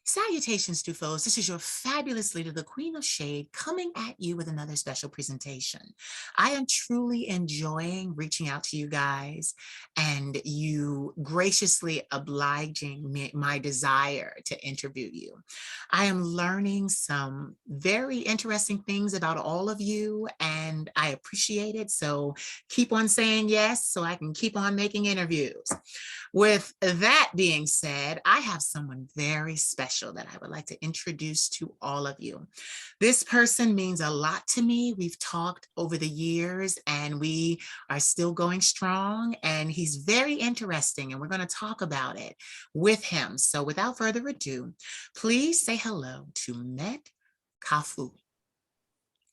Salutations, Stufos. This is your fabulous leader, the Queen of Shade, coming at you with another special presentation. I am truly enjoying reaching out to you guys and you graciously obliging me, my desire to interview you. I am learning some very interesting things about all of you, and I appreciate it. So keep on saying yes so I can keep on making interviews. With that being said, I have someone very special that I would like to introduce to all of you. This person means a lot to me. We've talked over the years and we are still going strong, and he's very interesting and we're going to talk about it with him. So without further ado, please say hello to Met Kalfou.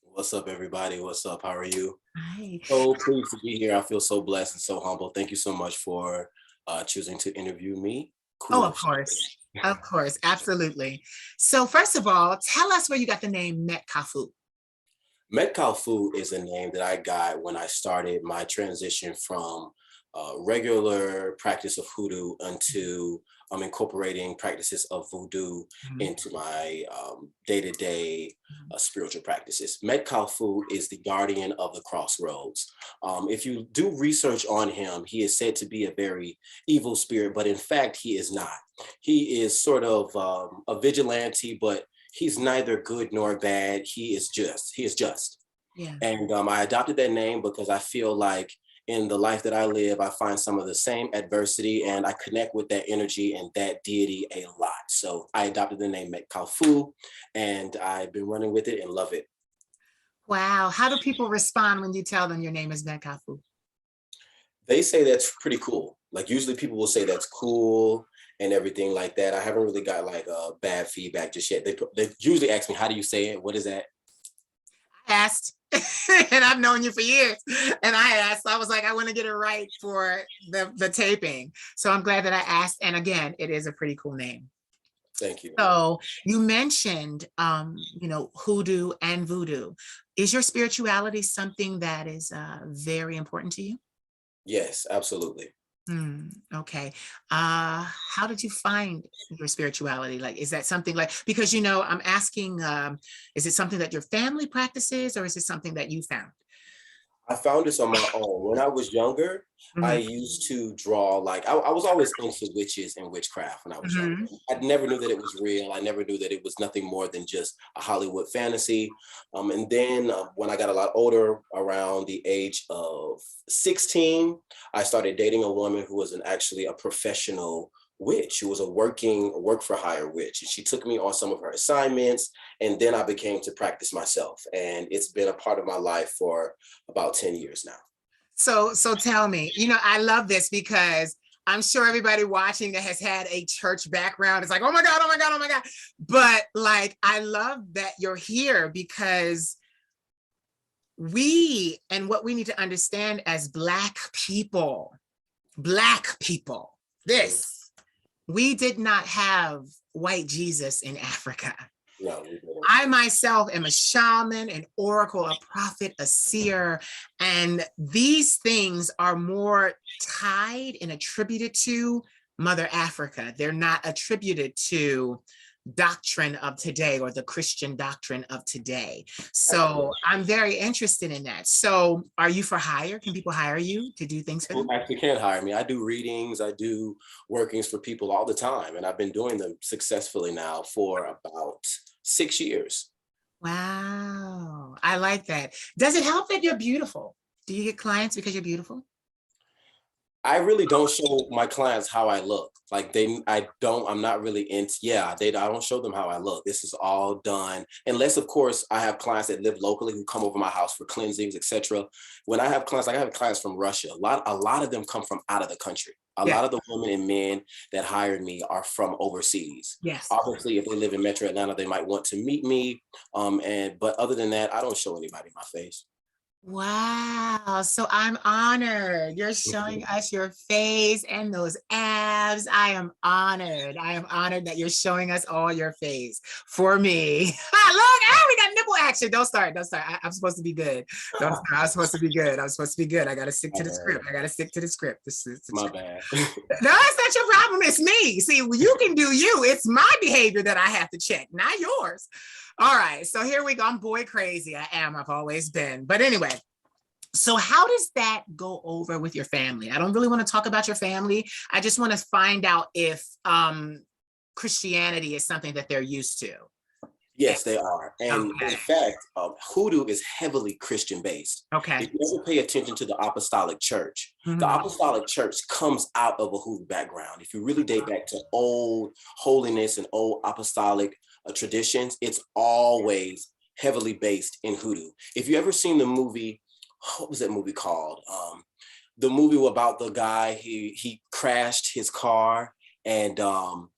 What's up, everybody? What's up? How are you? Hi. So pleased to be here. I feel so blessed and so humble. Thank you so much for choosing to interview me. Oh, Queen of of Shade. course. Of course. Absolutely. So first of all, tell us where you got the name Met Kalfou. Kalfou is a name that I got when I started my transition from regular practice of hoodoo into incorporating practices of voodoo Mhm. into my day-to-day spiritual practices. Kalfou is the guardian of the crossroads. If you do research on him, he is said to be a very evil spirit, but in fact, he is not. He is sort of a vigilante, but he's neither good nor bad. He is just. He is just. Yeah. And I adopted that name because I feel like in the life that I live, I find some of the same adversity and I connect with that energy and that deity a lot. So I adopted the name Kalfu, and I've been running with it and love it. Wow. How do people respond when you tell them your name is Met Kalfou? They say that's pretty cool. Like usually people will say that's cool and everything like that. I haven't really got like bad feedback just yet. They usually ask me, how do you say it? What is that? I asked, and I've known you for years. And I asked, I was like, I want to get it right for the taping. So I'm glad that I asked. And again, it is a pretty cool name. Thank you. So you mentioned, hoodoo and voodoo. Is your spirituality something that is very important to you? Yes, absolutely. Okay. How did you find your spirituality? Like, is that something like, because, I'm asking, is it something that your family practices or is it something that you found? I found this on my own. When I was younger, I Mhm, used to draw like I was always into witches and witchcraft when I was younger. mhm. I never knew that it was real. I never knew that it was nothing more than just a Hollywood fantasy. And then when I got a lot older, around the age of 16, I started dating a woman who was actually a professional witch, who was a work for hire witch. And she took me on some of her assignments, and then I became to practice myself. And it's been a part of my life for about 10 years now. So tell me, I love this because I'm sure everybody watching that has had a church background is like, oh my God, oh my God, oh my God. But like, I love that you're here because and what we need to understand as Black people, Mm. this, we did not have white Jesus in Africa. No, we didn't. I myself am a shaman, an oracle, a prophet, a seer, and these things are more tied and attributed to Mother Africa. They're not attributed to doctrine of today or the Christian doctrine of today. So Absolutely. I'm very interested in that. So are you for hire? Can people hire you to do things for People them? actually can hire me. I do readings, I do workings for people all the time, and I've been doing them successfully now for about 6 years. Wow. I like that. Does it help that you're beautiful? Do you get clients because you're beautiful? I really don't show my clients how I look. Like I'm not really into, yeah, I don't show them how I look. This is all done. Unless of course I have clients that live locally who come over my house for cleansings, etc. When I have clients, like I have clients from Russia, a lot of them come from out of the country. A Yeah. lot of the women and men that hired me are from overseas. Yes. Obviously, if they live in Metro Atlanta, they might want to meet me. But other than that, I don't show anybody my face. Wow. So I'm honored. You're showing us your face and those abs. I am honored. I am honored that you're showing us all your face for me. Look, oh, we got nipple action. Don't start. Don't start. I'm supposed to be good. Don't start. I'm supposed to be good. I'm supposed to be good. I got to stick My to the bad. script. I got to stick to the script. This is My bad. no, it's not your problem. It's me. See, you can do you. It's my behavior that I have to check, not yours. All right. So here we go. I'm boy crazy. I am. I've always been. But anyway, so how does that go over with your family? I don't really want to talk about your family. I just want to find out if Christianity is something that they're used to. Yes, they are. And in Okay. fact, hoodoo is heavily Christian based. Okay. If you ever pay attention to the Apostolic Church, the Mhm. Apostolic Church comes out of a hoodoo background. If you really date back to old holiness and old apostolic traditions, it's always heavily based in hoodoo. If you ever seen the movie, what was that movie called? The movie about the guy, he crashed his car and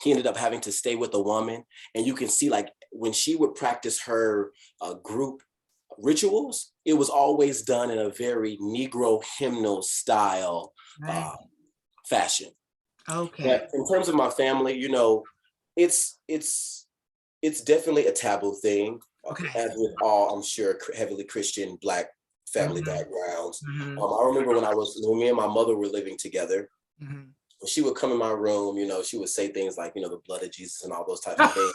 he ended up having to stay with a woman. And you can see like when she would practice her group rituals, it was always done in a very Negro hymnal style Right. uh, fashion. Okay. But in terms of my family, you know, it's it's it's definitely a taboo thing, Okay. as with all, I'm sure, heavily Christian Black family Mhm. backgrounds. Mhm. I remember when me and my mother were living together, Mhm. when she would come in my room, you know, she would say things like, you know, the blood of Jesus and all those types of things.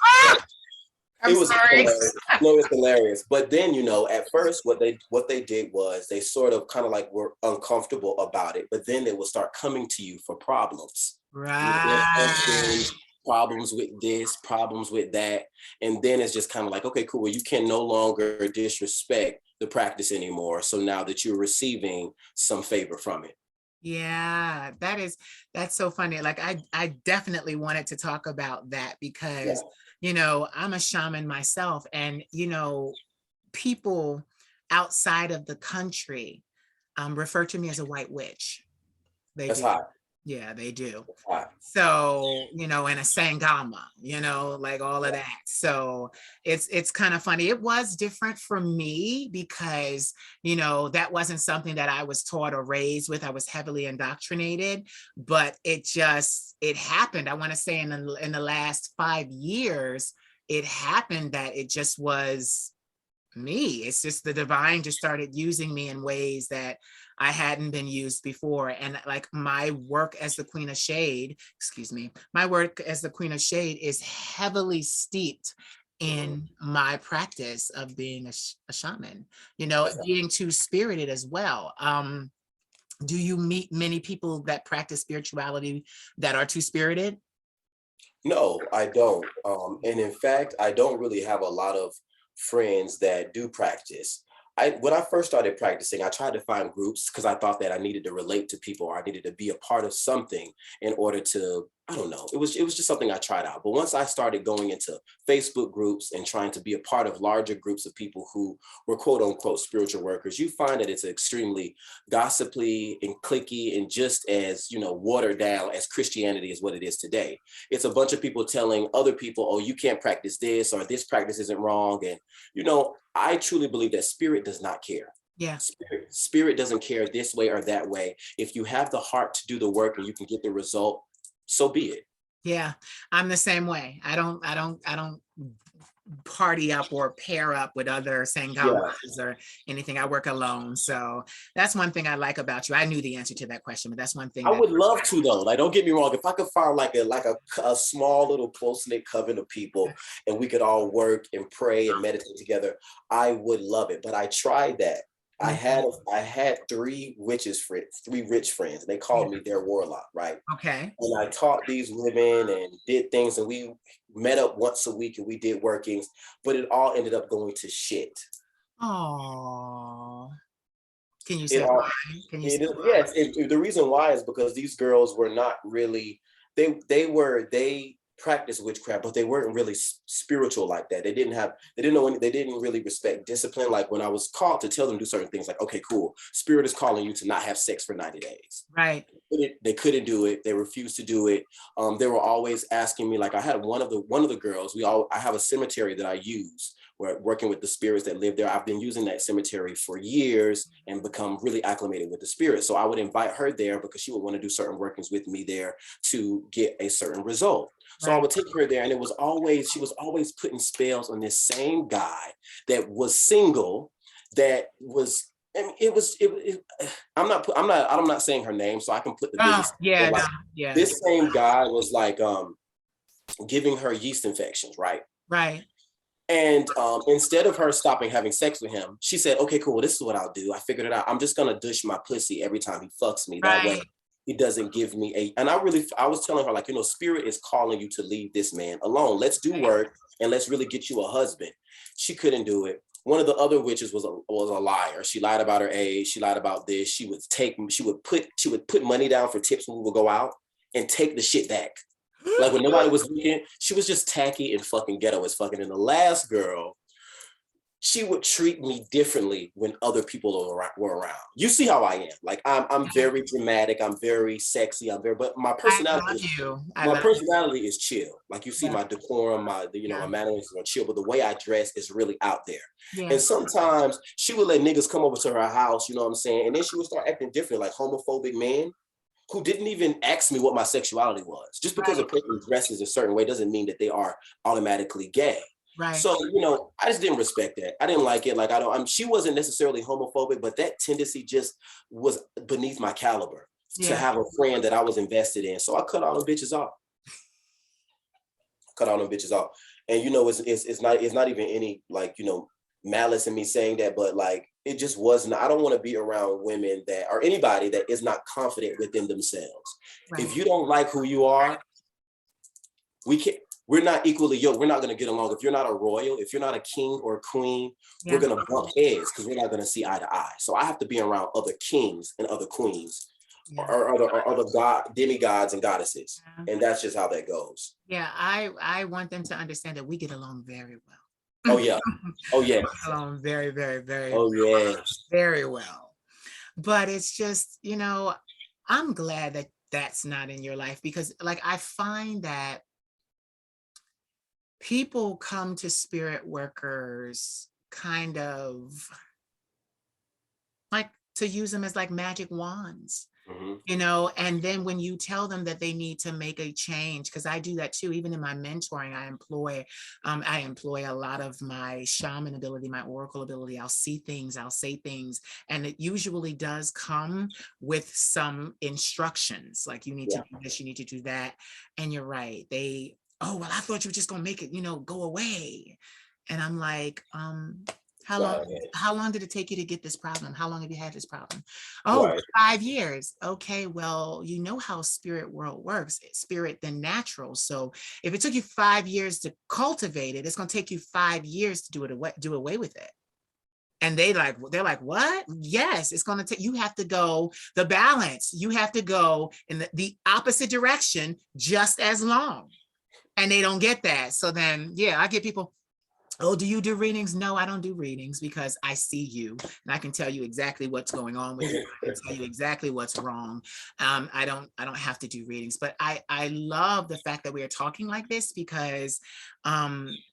I'm It was sorry. hilarious. No, it's hilarious. But then, you know, at first, what they did was they sort of kind of like were uncomfortable about it, but then they would start coming to you for problems with their Right. husbands, problems with this, problems with that, and then it's just kind of like, okay, cool. Well, you can no longer disrespect the practice anymore. So now that you're receiving some favor from it. Yeah, that's so funny. Like I definitely wanted to talk about that Yeah, because, I'm a shaman myself and, people outside of the country refer to me as a white witch. They that's do. hot. Yeah, they do. That's hot. So, and a sangama, like all of Yeah. that. So it's kind of funny. It was different for me because, that wasn't something that I was taught or raised with. I was heavily indoctrinated, but it happened. I want to say in the last 5 years, it happened that it just was me. It's just the divine just started using me in ways that I hadn't been used before. And like my work as the Queen of Shade, excuse me, my work as the Queen of Shade is heavily steeped Mhm. in my practice of being a shaman, That's being too spirited as well. Do you meet many people that practice spirituality that are too spirited? No, I don't. And in fact, I don't really have a lot of friends that do practice. When I first started practicing, I tried to find groups because I thought that I needed to relate to people or I needed to be a part of something in order to, I don't know. It was just something I tried out. But once I started going into Facebook groups and trying to be a part of larger groups of people who were quote unquote spiritual workers, you find that it's extremely gossipy and clicky and just as, watered down as Christianity is what it is today. It's a bunch of people telling other people, oh, you can't practice this or this practice isn't wrong. And, I truly believe that spirit does not care. Yeah. Spirit doesn't care this way or that way. If you have the heart to do the work and you can get the result, so be it. Yeah, I'm the same way. I don't party up or pair up with other Yeah. Sangamas or anything. I work alone. So that's one thing I like about you. I knew the answer to that question, but that's one thing I that would love to though. Like, don't get me wrong. If I could find like a small little close knit coven of people, and we could all work and pray and meditate together, I would love it. But I tried that. I Mhm. had I had three rich friends, and they Yeah. called me their warlock, right? Okay. And I taught these women and did things, and we met up once a week and we did workings, but it all ended up going to shit. Oh, can you It say all why? Can you say It is, why? yes. The reason why is because these girls were not really. They practice witchcraft, but they weren't really spiritual like that. They didn't know they didn't really respect discipline. Like when I was called to tell them to do certain things, like, okay, cool, spirit is calling you to not have sex for 90 days. Right. They couldn't do it. They refused to do it. They were always asking me, like I had one of the girls, I have a cemetery that I use where working with the spirits that live there. I've been using that cemetery for years and become really acclimated with the spirits. So I would invite her there because she would want to do certain workings with me there to get a certain result. So I Right. would take her there, and she was always putting spells on this same guy that was single, that was, I mean, I'm not saying her name, so I can put the Oh, business. But yeah, no, like yeah. this same guy was like giving her yeast infections, right? Right. And instead of her stopping having sex with him, she said, okay, cool, well, this is what I'll do. I figured it out. I'm just gonna dish my pussy every time he fucks me. That way Right. he doesn't give me and I was telling her, like, spirit is calling you to leave this man alone. Let's do Right. work and let's really get you a husband. She couldn't do it. One of the other witches was a liar. She lied about her age. She lied about this. She would put money down for tips when we would go out and take the shit back. Like when nobody was looking, she was just tacky and fucking ghetto as fucking. And the last girl, she would treat me differently when other people were around. You see how I am. Like I'm very dramatic. I'm very sexy. But I love you. I my love you. personality is chill. Like you see Yeah. my decorum, Yeah. my manners are chill, but the way I dress is really out there. Yeah. And sometimes she would let niggas come over to her house, you know what I'm saying? And then she would start acting different, like homophobic men who didn't even ask me what my sexuality was. Just because a Right. person dresses a certain way doesn't mean that they are automatically gay. Right. So, I just didn't respect that. I didn't like it. Like she wasn't necessarily homophobic, but that tendency just was beneath my caliber to Yeah. have a friend that I was invested in. So I cut all them bitches off. Cut all them bitches off. And it's not even any like, malice in me saying that, but like it just wasn't. I don't want to be around women that or anybody that is not confident within themselves. Right. If you don't like who you are, we're not equally yoked. We're not going to get along. If you're not a royal, if you're not a king or a queen, we're Yeah. going to bump heads because we're not going to see eye to eye. So I have to be around other kings and other queens Yeah. or other demigods and goddesses. Yeah. And that's just how that goes. Yeah. I want them to understand that we get along very Oh well. yeah. Oh yeah. Very, very, very, Oh yes. very well. But it's just, I'm glad that that's not in your life because, like, I find that people come to spirit workers kind of like to use them as like magic wands. Mhm. And then when you tell them that they need to make a change, because I do that too, even in my mentoring, I employ a lot of my shaman ability, my oracle ability. I'll see things, I'll say things, and it usually does come with some instructions, like you need to Yeah. do this, you need to do that. And you're right. Oh, well, I thought you were just gonna make it, go away. And I'm like, how long, Right. how long did it take you to get this problem? How long have you had this problem? Oh, Right. 5 years. Okay, well, you know how spirit world works, spirit then natural. So if it took you 5 years to cultivate it, it's going to take you 5 years to do away with it. And they're like, what? Yes, it's going to take, you have to go the balance. You have to go in the opposite direction just as long. And they don't get that. So then, yeah, I get people, oh, do you do readings? No, I don't do readings because I see you and I can tell you exactly what's going on with you. I can tell you exactly what's wrong. I don't have to do readings, but I love the fact that we are talking like this because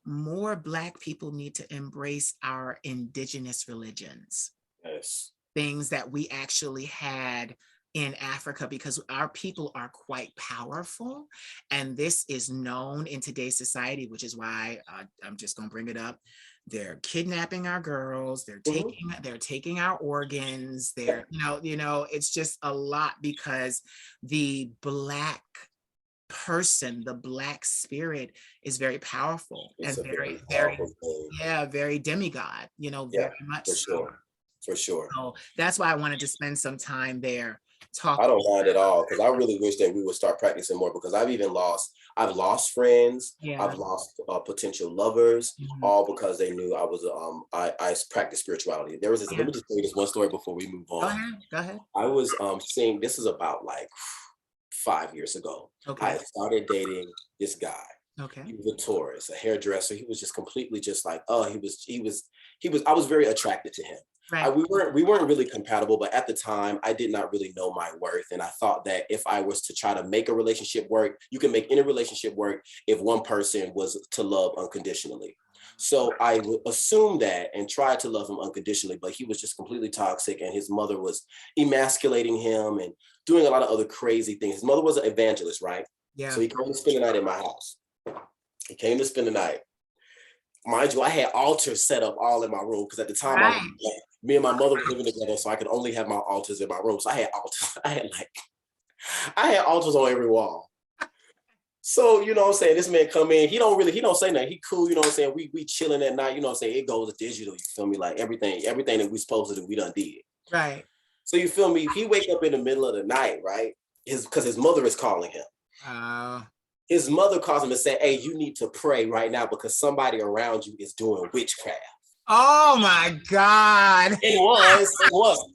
more Black people need to embrace our indigenous religions, Yes. things that we actually had in Africa, because our people are quite powerful. And this is known in today's society, which is why I'm just going to bring it up. They're kidnapping our girls. They're taking our organs. It's just a lot because the Black person, the Black spirit is very powerful It's and a very very, powerful thing. yeah, very demigod, Yeah, very much for so. sure. For sure. So that's why I wanted to spend some time there I talking. don't mind at all because I really wish that we would start practicing more because I've lost friends, Yeah. I've lost potential lovers, Mhm. all because they knew I practiced spirituality. There was this. Let Yeah. me just tell you this one story before we move Go on. ahead. Go ahead. I was seeing this is about like 5 years ago. I Okay. had started dating this guy. Okay. He was a Taurus, a hairdresser. He was just completely just like, oh, I was very attracted to him. Right. We weren't really compatible, but at the time I did not really know my worth. And I thought that if I was to try to make a relationship work, you can make any relationship work if one person was to love unconditionally. So I would assume that and tried to love him unconditionally, but he was just completely toxic and his mother was emasculating him and doing a lot of other crazy things. His mother was an evangelist, right? So Yeah. he came to spend the night at my house. He came to spend the night. Mind you, I had altars set up all in my room because at the time Right. me and my mother were living together, so I could only have my altars in my room. So I had altars. I had altars on every wall. So, you know what I'm saying? This man come in, he don't say nothing. He cool, you know what I'm saying? We chilling at night, you know what I'm saying? It goes digital, you feel me? Like everything that we supposed to do, we done did. Right. So you feel me? He wake up in the middle of the night, right? Because his mother is calling him. Uh, His mother calls him and say, hey, you need to pray right now because somebody around you is doing witchcraft. oh my God. It was.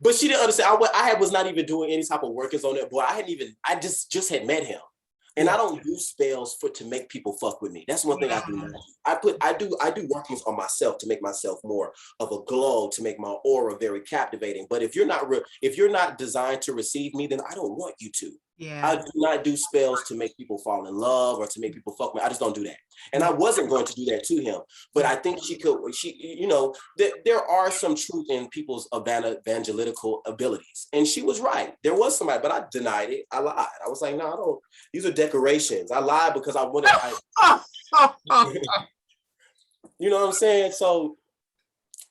But she didn't understand. Was not even doing any type of workings on it. Boy, I just had met him. And Yeah. I don't do spells to make people fuck with me. That's one thing I do Yeah. not do. I do workings on myself to make myself more of a glow, to make my aura very captivating. But if you're not designed to receive me, then I don't want you to. I Yeah. do not do spells to make people fall in love or to make people fuck me. I just don't do that. And Yeah. I wasn't going to do that to him. But I think there are some truth in people's evangelical abilities. And she was right. There was somebody, but I denied it. I lied. I was like, no, I don't. These are decorations. I lied because you know what I'm saying? So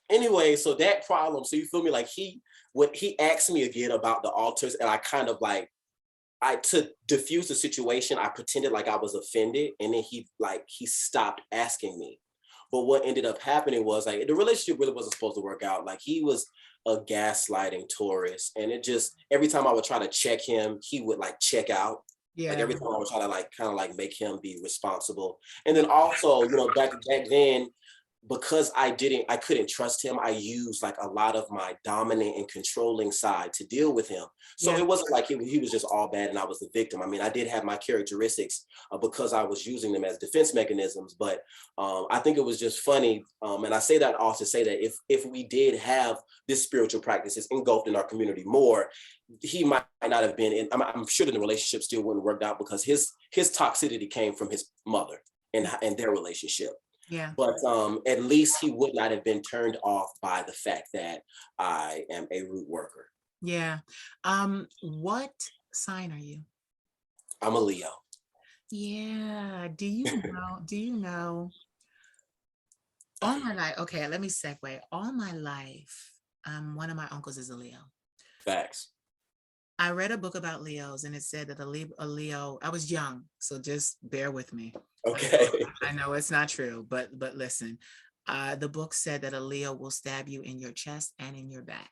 anyway, so that problem, so you feel me? Like he asked me again about the altars and I kind of like, to diffuse the situation, I pretended like I was offended, and then he stopped asking me. But what ended up happening was like the relationship really wasn't supposed to work out. Like he was a gaslighting Taurus, and it just every time I would try to check him, he would like check out. Like Yeah. every time I would try to like kind of like make him be responsible. And Yeah. then also, back then, because I couldn't trust him, I used like a lot of my dominant and controlling side to deal with him. So Yeah. it wasn't like he was just all bad and I was the victim. I mean, I did have my characteristics because I was using them as defense mechanisms, but I think it was just funny. And I say that all to say that if we did have this spiritual practices engulfed in our community more, he might not have been in. I'm sure that the relationship still wouldn't have worked out because his toxicity came from his mother and their relationship. Yeah. But at least he would not have been turned off by the fact that I am a root worker. Yeah. What sign are you? I'm a Leo. Yeah. Do you know all my life? Okay, let me segue. All my life, one of my uncles is a Leo. Facts. I read a book about Leos and it said that a Leo, I was young, so just bear with me. Okay. I know it's not true, but listen. The book said that a Leo will stab you in your chest and in your back.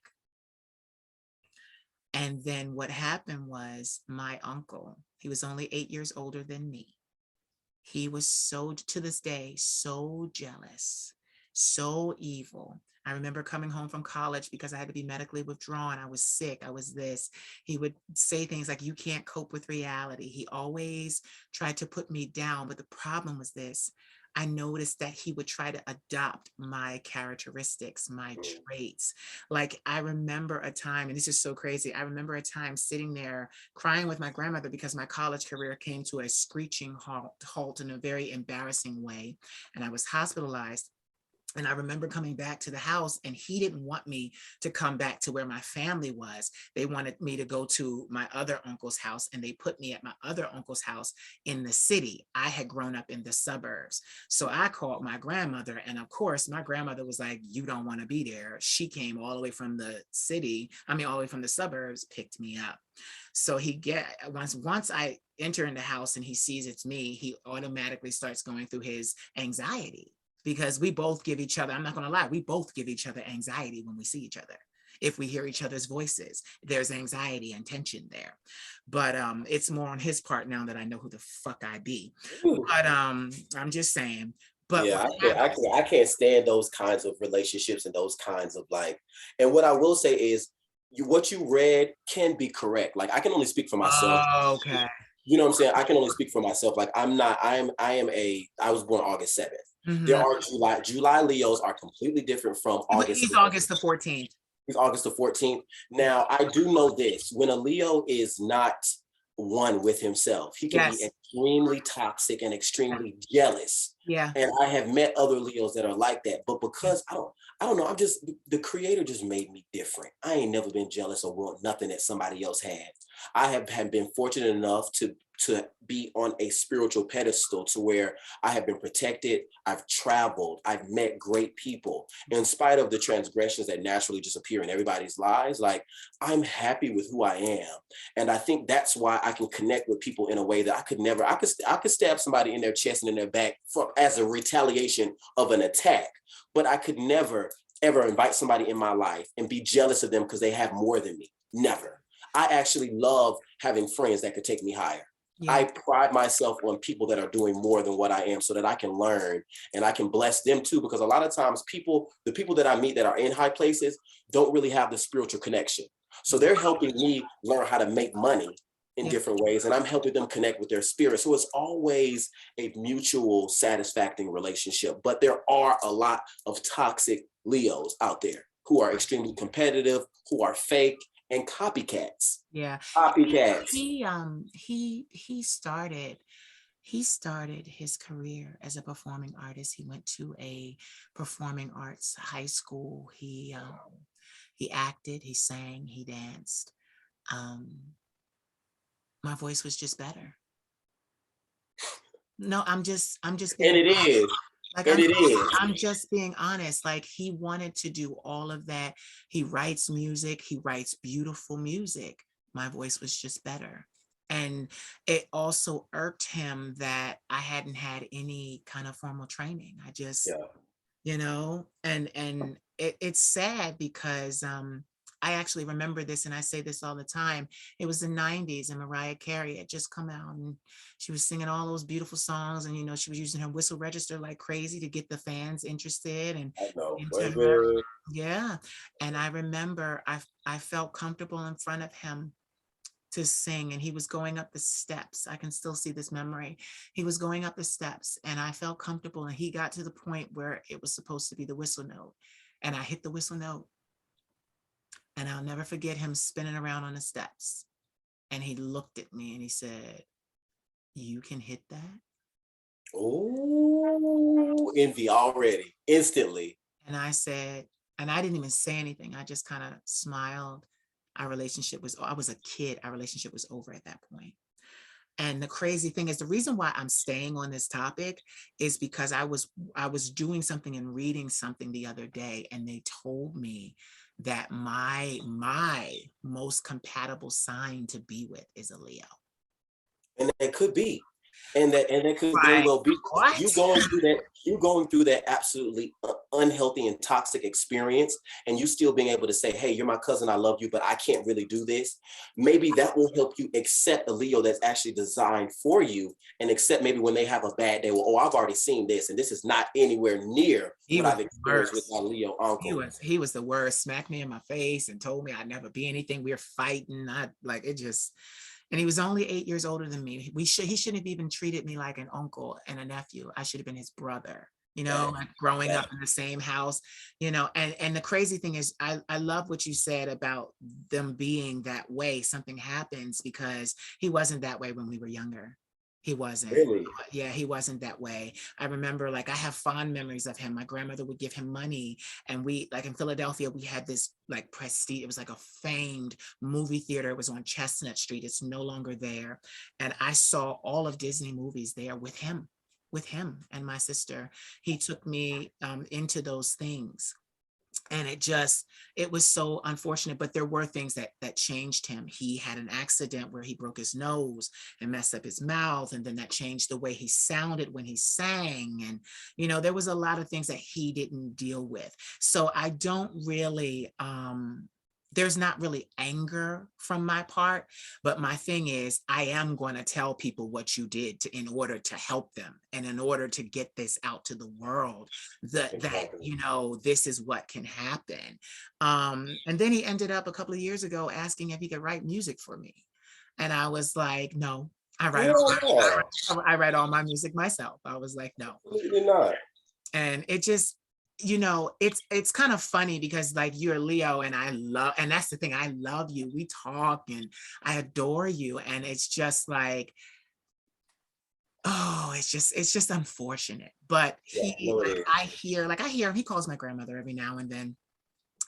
And then what happened was my uncle, he was only 8 years older than me. He was so, to this day, so jealous, so evil. I remember coming home from college because I had to be medically withdrawn. I was sick. I was this. He would say things like, you can't cope with reality. He always tried to put me down. But the problem was this. I noticed that he would try to adopt my characteristics, my traits. Like I remember a time, and this is so crazy. I remember a time sitting there crying with my grandmother because my college career came to a screeching halt in a very embarrassing way. And I was hospitalized. And I remember coming back to the house and he didn't want me to come back to where my family was. They wanted me to go to my other uncle's house and they put me at my other uncle's house in the city. I had grown up in the suburbs. So I called my grandmother and of course my grandmother was like, you don't want to be there. She came all the way from the city. All the way from the suburbs, picked me up. So once I enter in the house and he sees it's me, he automatically starts going through his anxiety because we both give each other, I'm not going to lie, we both give each other anxiety when we see each other. If we hear each other's voices, there's anxiety and tension there. But it's more on his part now that I know who the fuck I be. Ooh. But I'm just saying. But Yeah, what happened? I can't stand those kinds of relationships and those kinds of like. And what I will say is, what you read can be correct. Like I can only speak for myself. Oh, okay. you know what I'm saying? I can only speak for myself. Like I'm not, I was born August 7th. There Mhm. are July Leos are completely different from August He's Leos. August the 14th. He's August the 14th. Yeah. Now, I do know this, when a Leo is not one with himself, he can be Yes. extremely toxic and Yeah. extremely jealous. Yeah. And I have met other Leos that are like that. But Yeah. because I don't know, I'm just, the creator just made me different. I ain't never been jealous or want nothing that somebody else had. I have been fortunate enough to be on a spiritual pedestal to where I have been protected. I've traveled. I've met great people. In spite of the transgressions that naturally just appear in everybody's lives, like I'm happy with who I am. And I think that's why I can connect with people in a way that I could never, I could stab somebody in their chest and in their back as a retaliation of an attack, but I could never ever invite somebody in my life and be jealous of them because they have more than me. Never. I actually love having friends that could take me higher. Yeah. I pride myself on people that are doing more than what I am so that I can learn and I can bless them too. Because a lot of times the people that I meet that are in high places don't really have the spiritual connection. So they're helping me learn how to make money in Yeah. different ways and I'm helping them connect with their spirit. So it's always a mutual satisfying relationship. But there are a lot of toxic Leos out there who are extremely competitive, who are fake and copycats. Yeah. Copycats. He started his career as a performing artist. He went to a performing arts high school. He acted, he sang, he danced. Um, my voice was just better. No, I'm just And being it honest. is. Like And it is. I'm just being honest. Like he wanted to do all of that. He writes music, he writes beautiful music. My voice was just better. And it also irked him that I hadn't had any kind of formal training. I just, Yeah. and it's sad because I actually remember this and I say this all the time. It was the 90s and Mariah Carey had just come out and she was singing all those beautiful songs and she was using her whistle register like crazy to get the fans interested and I know. into her. Baby. Yeah. And I remember I felt comfortable in front of him to sing and he was going up the steps. I can still see this memory. He was going up the steps and I felt comfortable and he got to the point where it was supposed to be the whistle note and I hit the whistle note and I'll never forget him spinning around on the steps and he looked at me and he said, "You can hit that?" Oh, envy already. Instantly. And I said, and I didn't even say anything. I just kind of smiled. Our relationship was, I was a kid. Our relationship was over at that point. And the crazy thing is the reason why I'm staying on this topic is because I was doing something and reading something the other day and they told me that my most compatible sign to be with is a Leo. And that could be. And that could very Right. well be What? you going through that absolutely unhealthy and toxic experience and you still being able to say, hey, you're my cousin, I love you, but I can't really do this. Maybe that will help you accept a Leo that's actually designed for you and accept maybe when they have a bad day, well, oh, I've already seen this and this is not anywhere near He what was I've the experienced with worst. my Leo He uncle. was he was the worst. Smacked me in my face and told me I'd never be anything. We were fighting. I like it just, and he was only 8 years older than me. He shouldn't have even treated me like an uncle and a nephew. I should have been his brother. That, Like growing that up in the same house. And the crazy thing is, I love what you said about them being that way. Something happens because he wasn't that way when we were younger. He wasn't. really. Yeah, he wasn't that way. I remember, like, I have fond memories of him. My grandmother would give him money, and we, like, in Philadelphia, we had this like prestige. It was like a famed movie theater. It was on Chestnut Street. It's no longer there. And I saw all of Disney movies there with him and my sister. He took me into those things. And it was so unfortunate, but there were things that changed him. He had an accident where he broke his nose and messed up his mouth, and then that changed the way he sounded when he sang. And there was a lot of things that he didn't deal with. So I don't really there's not really anger from my part, but my thing is I am going to tell people what you did in order to help them and in order to get this out to the world, that Exactly. this is what can happen. And then he ended up a couple of years ago asking if he could write music for me, and I was like, no. I write all Hell no, I write all my music myself. I was like, no. absolutely not. And it just, it's kind of funny because like you're Leo and I love, and that's the thing, I love you. We talk and I adore you. And it's just like, oh, it's just unfortunate. But Yeah, no, it is. I hear him, he calls my grandmother every now and then.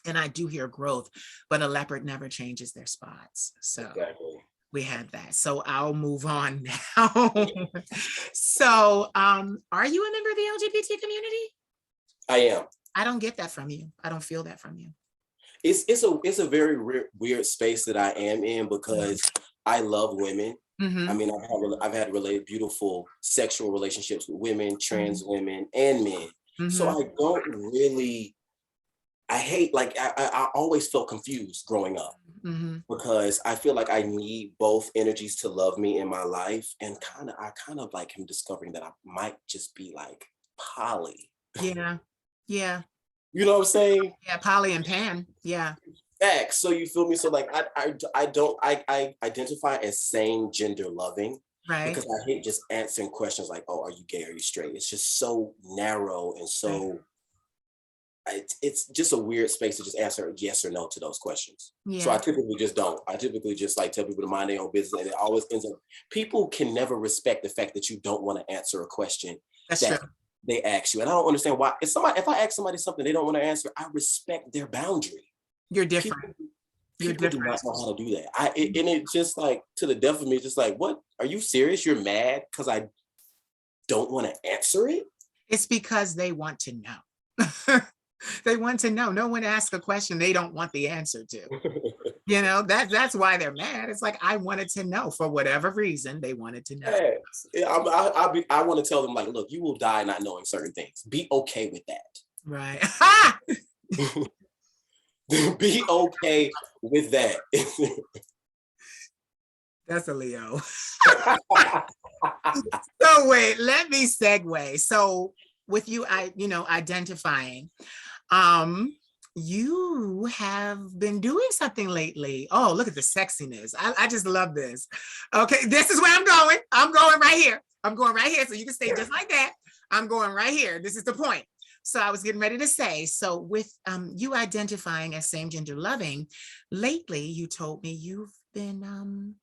And I do hear growth, but a leopard never changes their spots. So Exactly. we had that. So I'll move on now. So are you a member of the LGBT community? I am. I don't get that from you. I don't feel that from you. It's a very weird space that I am in because I love women. I Mm-hmm. mean, I've had really beautiful sexual relationships with women, Mm-hmm. trans women, and men. So Mm-hmm. I don't really. I hate like I always felt confused growing up Mm-hmm. because I feel like I need both energies to love me in my life, and I kind of like am discovering that I might just be like poly. Yeah. Yeah. You know what I'm saying? Yeah. Polly and Pan. Yeah. X. So you feel me? So like I don't I identify as same gender loving Right. because I hate just answering questions like, oh, are you gay? Are you straight? It's just so narrow and Right. so it's just a weird space to just answer yes or no to those questions. So I Yeah. typically just don't. I typically just like tell people to mind their own business, and it always ends up people can never respect the fact that you don't want to answer a question That's true. that they ask you. And I don't understand why. If I ask somebody something they don't want to answer, I respect their boundary. You're different. People You're people do different. not know how to do that. And it just like to the death of me, just like, what? Are you serious? You're mad because I don't want to answer it? It's because they want to know. They want to know. No one asks a question they don't want the answer to. That's why they're mad. It's like I wanted to know for whatever reason they wanted to know. Yes. Yeah, I want to tell them like, look, you will die not knowing certain things. Be okay with Right. that. Be okay with that. That's a Leo. So wait, let me segue. So with you, identifying, um, you have been doing something lately. Oh, look at the sexiness. I just love this. Okay, this is where I'm going. I'm going right here. I'm going right here. So you can stay just like that. I'm going right here. This is the point. So I was getting ready to say, so with you identifying as same gender loving, lately you told me you've been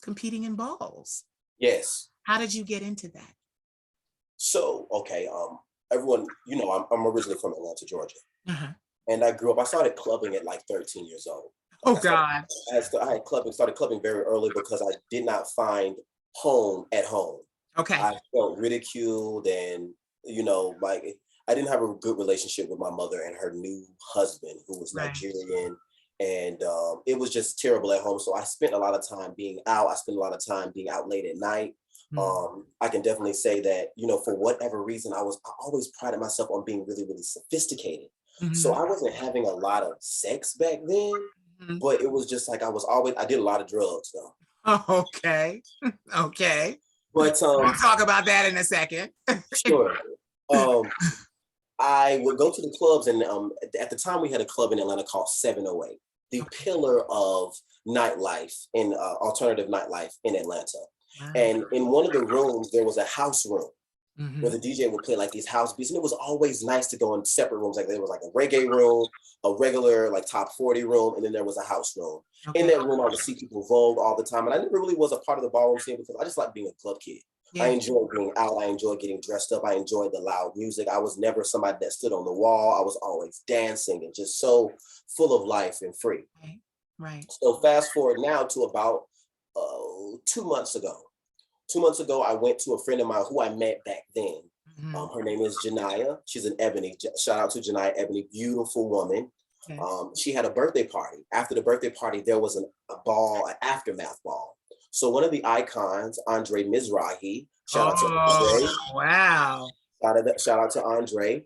competing in balls. Yes. How did you get into that? So okay, everyone, I'm originally from Atlanta, Georgia, Uh-huh. and I started clubbing at like 13 years old. Like Oh God. I started clubbing very early because I did not find home at home. Okay. I felt ridiculed and, like I didn't have a good relationship with my mother and her new husband, who was Right. Nigerian. And it was just terrible at home. So I spent a lot of time being out. I spent a lot of time being out late at night. Mm-hmm. I can definitely say that, for whatever reason, I always prided myself on being really, really sophisticated. So Mm-hmm. I wasn't having a lot of sex back then, but it was just like I did a lot of drugs though. Okay. Okay. But We'll talk about that in a second. sure. Um, I would go to the clubs, and at the time we had a club in Atlanta called 708, the Okay. pillar of nightlife in alternative nightlife in Atlanta. Wow. And in one of the rooms, there was a house room where Mm-hmm. the DJ would play like these house beats, and it was always nice to go in separate rooms. Like there was like a reggae room, a regular like top 40 room, and then there was a house room. In Okay. that room, I would see people Vogue all the time, and I never really was a part of the ballroom scene because I just like being a club kid. I Yeah. enjoy being out. I enjoy getting dressed up. I enjoyed the loud music. I was never somebody that stood on the wall. I was always dancing and just so full of life and free. Right. Right. So fast forward now to about 2 months ago. 2 months ago, I went to a friend of mine who I met back then. Mm-hmm. Her name is Janiyah. She's an Ebony. Shout out to Janiyah Ebony, beautiful woman. Okay. She had a birthday party. After the birthday party, there was a ball, an aftermath ball. So one of the icons, Andre Mizrahi, shout out to Andre, Oh, wow. shout out to Andre.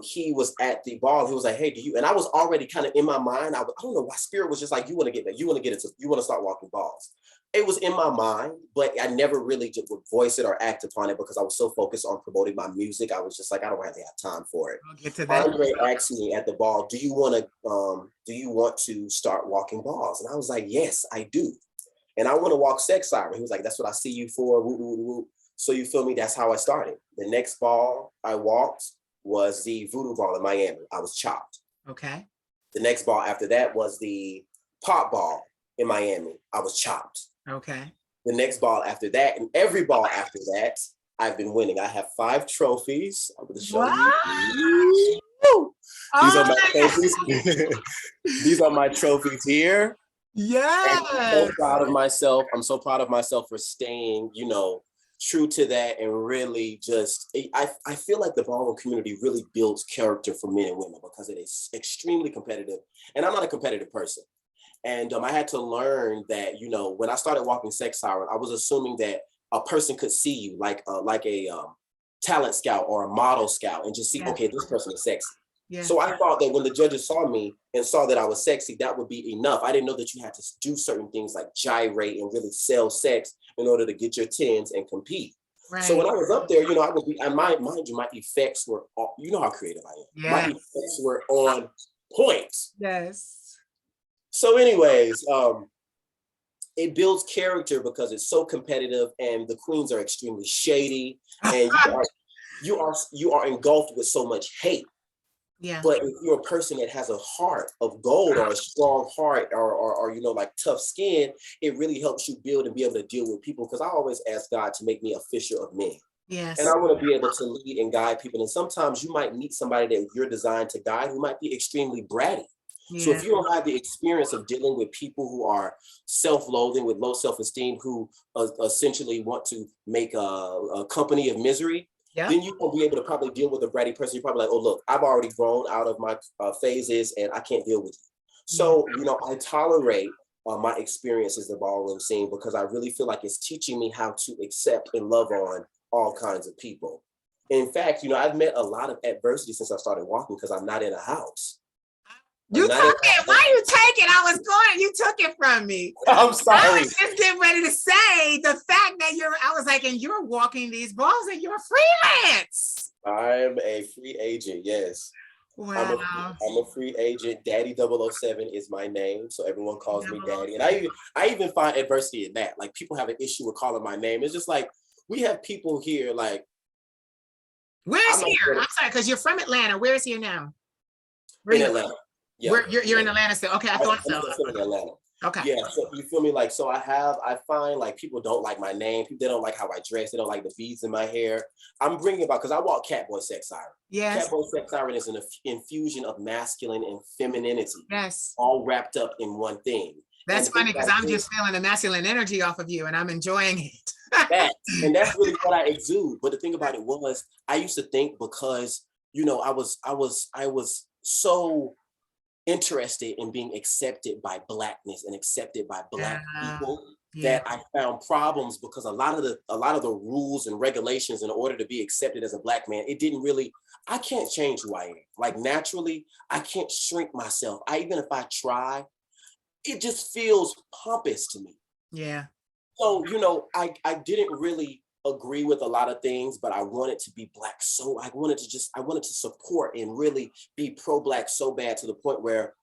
He was at the ball. He was like, "Hey, do you?" And I was already kind of in my mind. I don't know why spirit was just like, "You want to get that? You want to get into? You want to start walking balls?" It was in my mind, but I never really just would voice it or act upon it because I was so focused on promoting my music. I was just like, I don't really have time for it. We'll get to that. Andre asked me at the ball, do you want to start walking balls? And I was like, yes, I do. and I want to walk sex siren. He was like, that's what I see you for. Woo, woo, woo. So you feel me? That's how I started. The next ball I walked was the voodoo ball in Miami. I was chopped. Okay. The next ball after that was the pop ball in Miami. I was chopped. Okay. The next ball after that, and every ball after that, I've been winning. I have 5 trophies. I'm going to show What? you. Woo! These are Oh my my trophies. God. These are my trophies here. And I'm so Yes. proud of myself. I'm so proud of myself for staying, true to that, and really just, I feel like the ballroom community really builds character for men and women because it is extremely competitive. And I'm not a competitive person. And I had to learn that, when I started walking sex siren, I was assuming that a person could see you like a talent scout or a model scout and just see, Yeah. okay, this person is sexy. Yeah. So I thought that when the judges saw me and saw that I was sexy, that would be enough. I didn't know that you had to do certain things like gyrate and really sell sex in order to get your tens and compete. So Right. when I was up there, mind you, my effects were, you know how creative I am. My Yeah. effects were on point. Yes. So anyways, it builds character because it's so competitive and the queens are extremely shady and you are engulfed with so much hate. Yeah. But if you're a person that has a heart of gold or a strong heart or like tough skin, it really helps you build and be able to deal with people. Because I always ask God to make me a fisher of men. And Yes. I want to be able to lead and guide people. And sometimes you might meet somebody that you're designed to guide who might be extremely bratty. So Yeah. if you don't have the experience of dealing with people who are self-loathing with low self-esteem, who essentially want to make a company of misery, Yep. then you won't be able to probably deal with a bratty person. You're probably like, oh, look, I've already grown out of my phases and I can't deal with you. Yeah. So, I tolerate my experiences in the ballroom scene because I really feel like it's teaching me how to accept and love on all kinds of people. In fact, I've met a lot of adversity since I started walking because I'm not in a house. You I'm took not in it. Why you take it? I was going. You took it from me. I'm I sorry. was just getting ready to say the fact that I was like, and you're walking these balls and you're freelance. I'm a free agent. Yes. I'm Wow. a free agent. Daddy 007 is my name. So everyone calls me daddy. And I even find adversity in that. Like people have an issue with calling my name. It's just like, we have people here like. Where's I'm not here? gonna, I'm sorry, because you're from Atlanta. Where's here now? Where in you? Atlanta. Yeah. You're in Atlanta still. Okay, I thought I'm so. still in Atlanta. Okay. Yeah, so you feel me? Like, so I find like people don't like my name. They don't like how I dress. They don't like the beads in my hair. I'm bringing about, because I walk Catboy Sex Siren. Yes. Catboy Sex Siren is an infusion of masculine and femininity, Yes. all wrapped up in one thing. That's And the thing funny because about I'm just feeling the masculine energy off of you and I'm enjoying it. that's really what I exude. But the thing about it was, I used to think because, I was so interested in being accepted by Blackness and accepted by Black Yeah. people Yeah. that I found problems because a lot of the rules and regulations in order to be accepted as a Black man, it didn't really, I can't change who I am. Like naturally, I can't shrink myself. Even if I try, it just feels pompous to me. Yeah. So, I didn't really agree with a lot of things, but I wanted to be Black. So I wanted to support and really be pro-Black so bad to the point where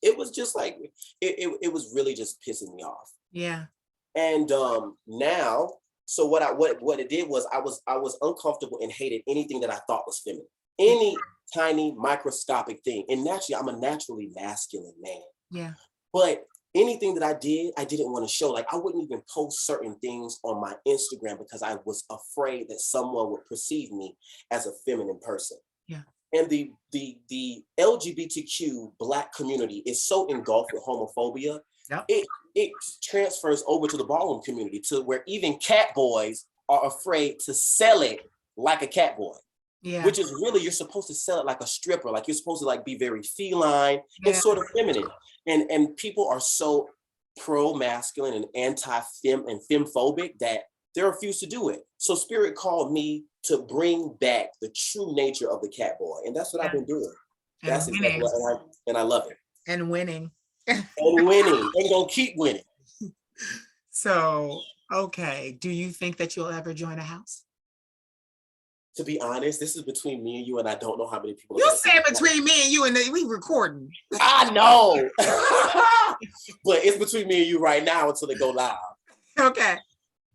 it was just like, it was really just pissing me off. Yeah. And now, so what it did was I was uncomfortable and hated anything that I thought was feminine, any tiny microscopic thing. And naturally, I'm a naturally masculine man. Yeah. But anything that I didn't want to show. Like I wouldn't even post certain things on my Instagram because I was afraid that someone would perceive me as a feminine person. Yeah. And the LGBTQ Black community is so engulfed with homophobia. Yep. It transfers over to the ballroom community to where even cat boys are afraid to sell it like a cat boy. Yeah. Which is really, you're supposed to sell it like a stripper, like you're supposed to like be very feline and Yeah. sort of feminine. And people are so pro-masculine and anti-fem and femphobic that they refuse to do it. So Spirit called me to bring back the true nature of the cat boy. And that's what I've been doing. And That's exactly what, and I love it. And winning. And winning. And gonna keep winning. So, okay. Do you think that you'll ever join a house? To be honest, this is between me and you, and I don't know how many people are You going to see said it. between me and you, and we recording. I know. But it's between me and you right now until they go live. Okay.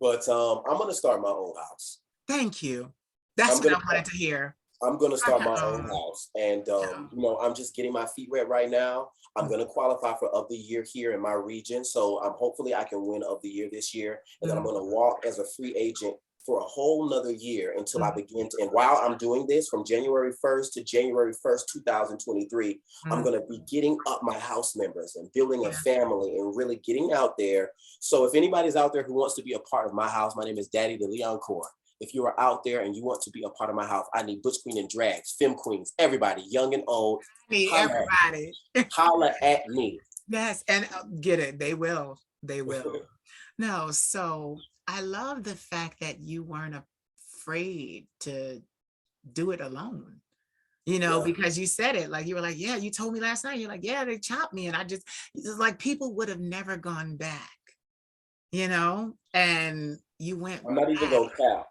But I'm going to start my own house. Thank you. That's I'm what going I to wanted to hear. I'm gonna start my own house, and Yeah. I'm just getting my feet wet right now. I'm gonna qualify for of the year here in my region, so hopefully I can win of the year this year, and then I'm gonna walk as a free agent for a whole nother year until I begin to. And while I'm doing this, from January 1st to January 1st, 2023, I'm gonna be getting up my house members and building a Yeah. family and really getting out there. So if anybody's out there who wants to be a part of my house, my name is Daddy de Leon Core. If you are out there and you want to be a part of my house, I need butch queen and drags, femme queens, everybody, young and old. I need Holla, everybody. holla at me. Yes, and get it. They will. They will. No, so I love the fact that you weren't afraid to do it alone. Yeah. Because you said it, like you were like, yeah, you told me last night. You're like, yeah, they chopped me, and it's like people would have never gone back, and you went I'm not even back. gonna cap.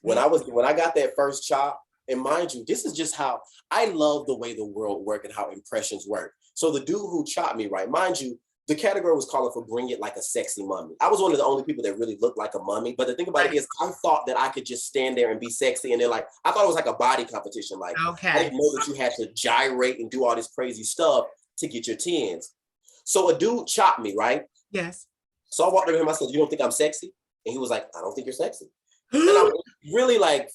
When Yeah. I got that first chop, and mind you, this is just how I love the way the world work and how impressions work. So the dude who chopped me, right, mind you, the category was calling for bring it like a sexy mummy. I was one of the only people that really looked like a mummy. But the thing about it Right. is, I thought that I could just stand there and be sexy. And then, like, I thought it was like a body competition. Like, I Okay. didn't know that you had to gyrate and do all this crazy stuff to get your tens. So a dude chopped me, right? Yes. So I walked over to him. I said, "You don't think I'm sexy?" And he was like, "I don't think you're sexy." And I'm really like,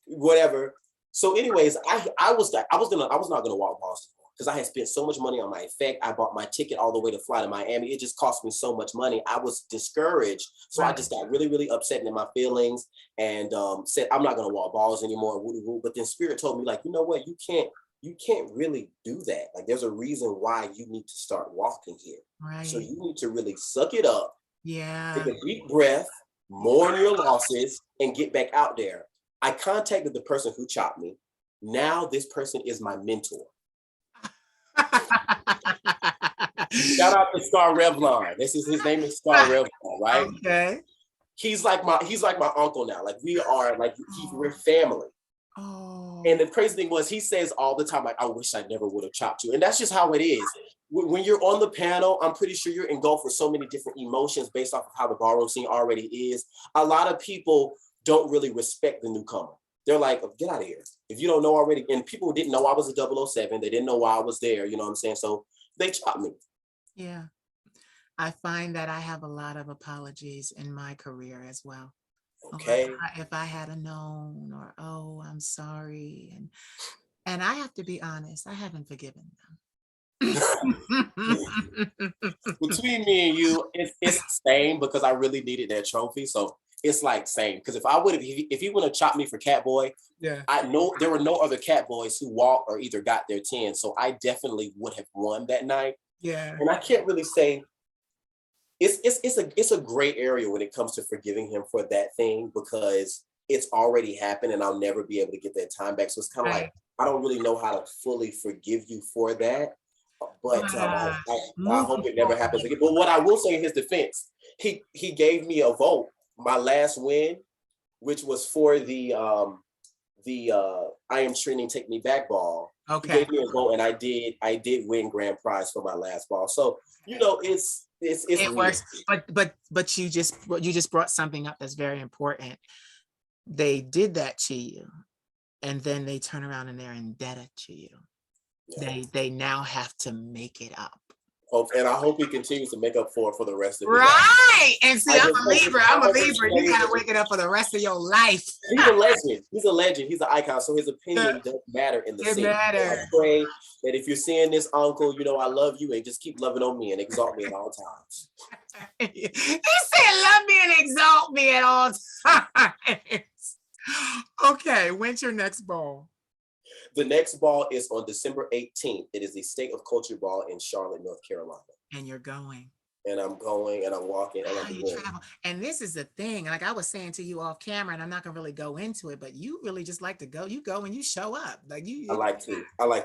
whatever. So, anyways, I was not gonna walk Boston because I had spent so much money on my effect. I bought my ticket all the way to fly to Miami. It just cost me so much money. I was discouraged, so I just got really, really upset in my feelings and said, "I'm not gonna walk balls anymore." But then Spirit told me, like, you know what? You can't really do that. Like, there's a reason why you need to start walking here. So Right. you need to really suck it up, Yeah. take a deep breath, mourn your losses, and get back out there. I contacted the person who chopped me. Now this person is my mentor. Shout out to Scar Revlon. His name is Scar Revlon, right? Okay. He's like my uncle now. Like we're family. Oh. And the crazy thing was, he says all the time, like, "I wish I never would have chopped you." And that's just how it is. When you're on the panel, I'm pretty sure you're engulfed with so many different emotions based off of how the ballroom scene already is. A lot of people don't really respect the newcomer. They're like, "Oh, get out of here." If you don't know already, and people didn't know I was a 007, they didn't know why I was there, you know what I'm saying? So they chopped me. Yeah. I find that I have a lot of apologies in my career as well. Oh, Okay. if I had a known, or oh, I'm sorry, and I have to be honest, I haven't forgiven them. Between me and you, it's the same because I really needed that trophy. So it's like same. Because if he would have chopped me for Catboy, Yeah. I know there were no other Catboys who walked or either got their 10. So I definitely would have won that night. Yeah. And I can't really say it's a gray area when it comes to forgiving him for that thing because it's already happened and I'll never be able to get that time back. So it's kind of Right. like I don't really know how to fully forgive you for that. But I hope it never happens again. But what I will say in his defense, he gave me a vote, my last win, which was for the I Am Training Take Me Back ball. He Okay. gave me a vote and I did win grand prize for my last ball. So it's It weird. works, but you just brought something up that's very important. They did that to you, and then they turn around and they're indebted to you. Yeah. They now have to make it up. And I hope he continues to make up for the rest of his life. Right. And see, I I'm just a hope Libra. I'm a Libra. You gotta wake it up for the rest of your life. He's a legend. He's a legend. He's an icon. So his opinion doesn't matter in the It scene. matters. I pray that if you're seeing this, uncle, I love you and just keep loving on me and exalt me at all times. He said, "Love me and exalt me at all times." Okay, when's your next ball? The next ball is on December 18th. It is the State of Culture Ball in Charlotte, North Carolina. And you're going. And I'm going and I'm walking and I'm going. And this is the thing, like I was saying to you off camera, and I'm not gonna really go into it, but you really just like to go. You go and you show up. Like I like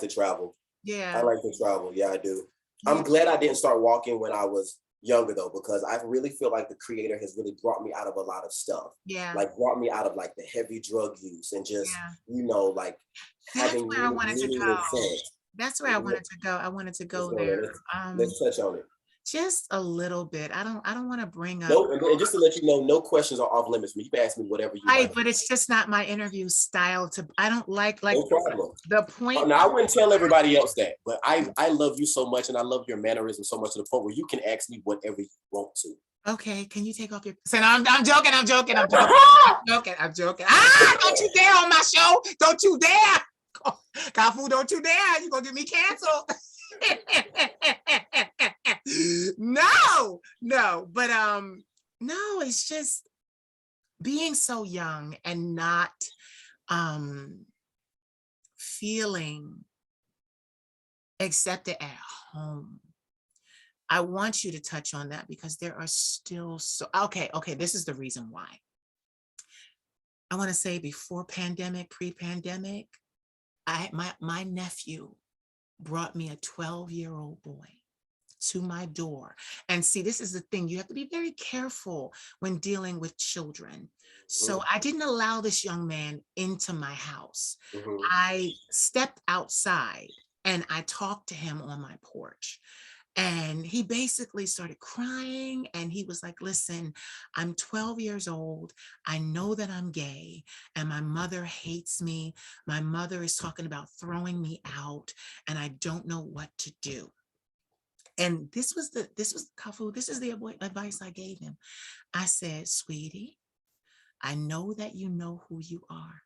to travel. Yeah. I like to travel. Yeah, I do. Yeah. I'm glad I didn't start walking when I was younger though, because I really feel like the creator has really brought me out of a lot of stuff. Yeah, Like brought me out of like the heavy drug use and just, yeah. like That's having where I wanted to meaning and go. sense. That's where I Mhm. wanted to go. I wanted to Let's go go there. there. Let's touch on it. Just a little bit. I don't want to bring up. No, and just to let you know, no questions are off limits. You can ask me whatever you Right, like. but it's just not my interview style to, I don't like No problem. the point. Now I wouldn't tell everybody else that, but I love you so much, and I love your mannerism so much to the point where you can ask me whatever you want to. Okay, can you take off your, so no, I'm joking, I'm joking, I'm joking, I'm joking, I'm joking. Don't you dare on my show. Don't you dare. Kalfou, don't you dare. You're gonna get me canceled. No, but no, it's just being so young and not um feeling accepted at home. I want you to touch on that because there are still so, okay, this is the reason why. I want to say before pandemic, pre-pandemic, my nephew brought me a 12-year-old boy to my door. And see, this is the thing, you have to be very careful when dealing with children. So I didn't allow this young man into my house. Mm-hmm. I stepped outside and I talked to him on my porch. And he basically started crying and he was like, listen, I'm 12 years old. I know that I'm gay and my mother hates me. My mother is talking about throwing me out and I don't know what to do. And this was Kalfou, this is the advice I gave him. I said, sweetie, I know that you know who you are,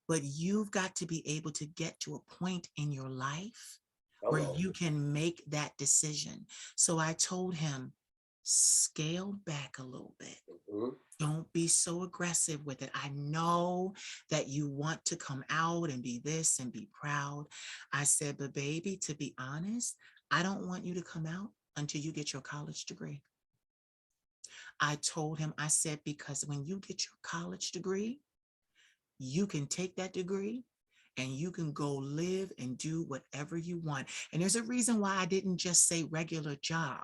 but you've got to be able to get to a point in your life where Hello. you can make that decision. So I told him, scale back a little bit. Mm-hmm. Don't be so aggressive with it. I know that you want to come out and be this and be proud. I said, but baby, to be honest, I don't want you to come out until you get your college degree. I told him, I said, because when you get your college degree, you can take that degree and you can go live and do whatever you want. And there's a reason why I didn't just say regular job,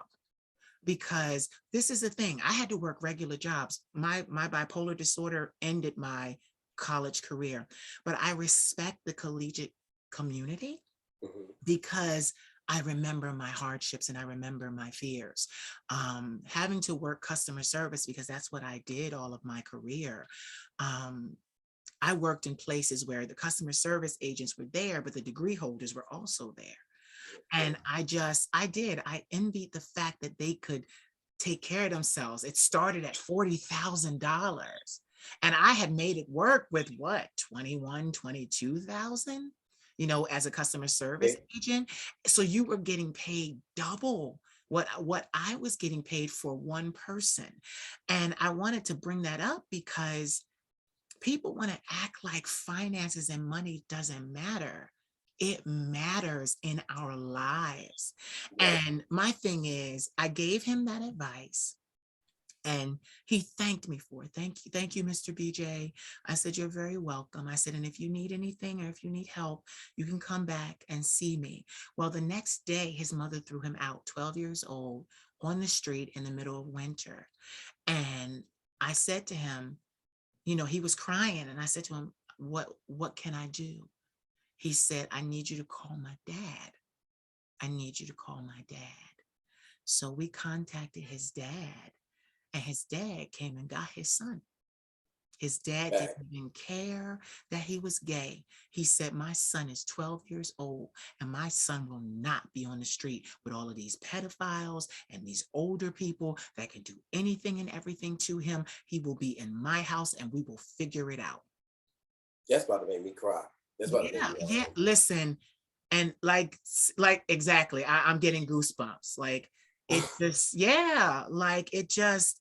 because this is the thing. I had to work regular jobs. My bipolar disorder ended my college career, but I respect the collegiate community Mm-hmm. because I remember my hardships and I remember my fears. Having to work customer service, because that's what I did all of my career. Um, I worked in places where the customer service agents were there, but the degree holders were also there. And I envied the fact that they could take care of themselves. It started at $40,000. And I had made it work with what, 21, 22,000, as a customer service Okay. agent. So you were getting paid double what I was getting paid for one person. And I wanted to bring that up because people want to act like finances and money doesn't matter. It matters in our lives. Right. And my thing is, I gave him that advice and he thanked me for it. Thank you, Mr. BJ. I said, you're very welcome. I said, and if you need anything or if you need help, you can come back and see me. Well, the next day, his mother threw him out, 12 years old, on the street in the middle of winter. And I said to him, he was crying and I said to him, what can I do? He said, I need you to call my dad. I need you to call my dad. So we contacted his dad and his dad came and got his son. His dad Back. didn't even care that he was gay. He said, my son is 12 years old and my son will not be on the street with all of these pedophiles and these older people that can do anything and everything to him. He will be in my house and we will figure it out. That's about to make me cry. That's about to make Yeah, me yeah. Listen, and like exactly, I'm getting goosebumps. Like it just, yeah, like it just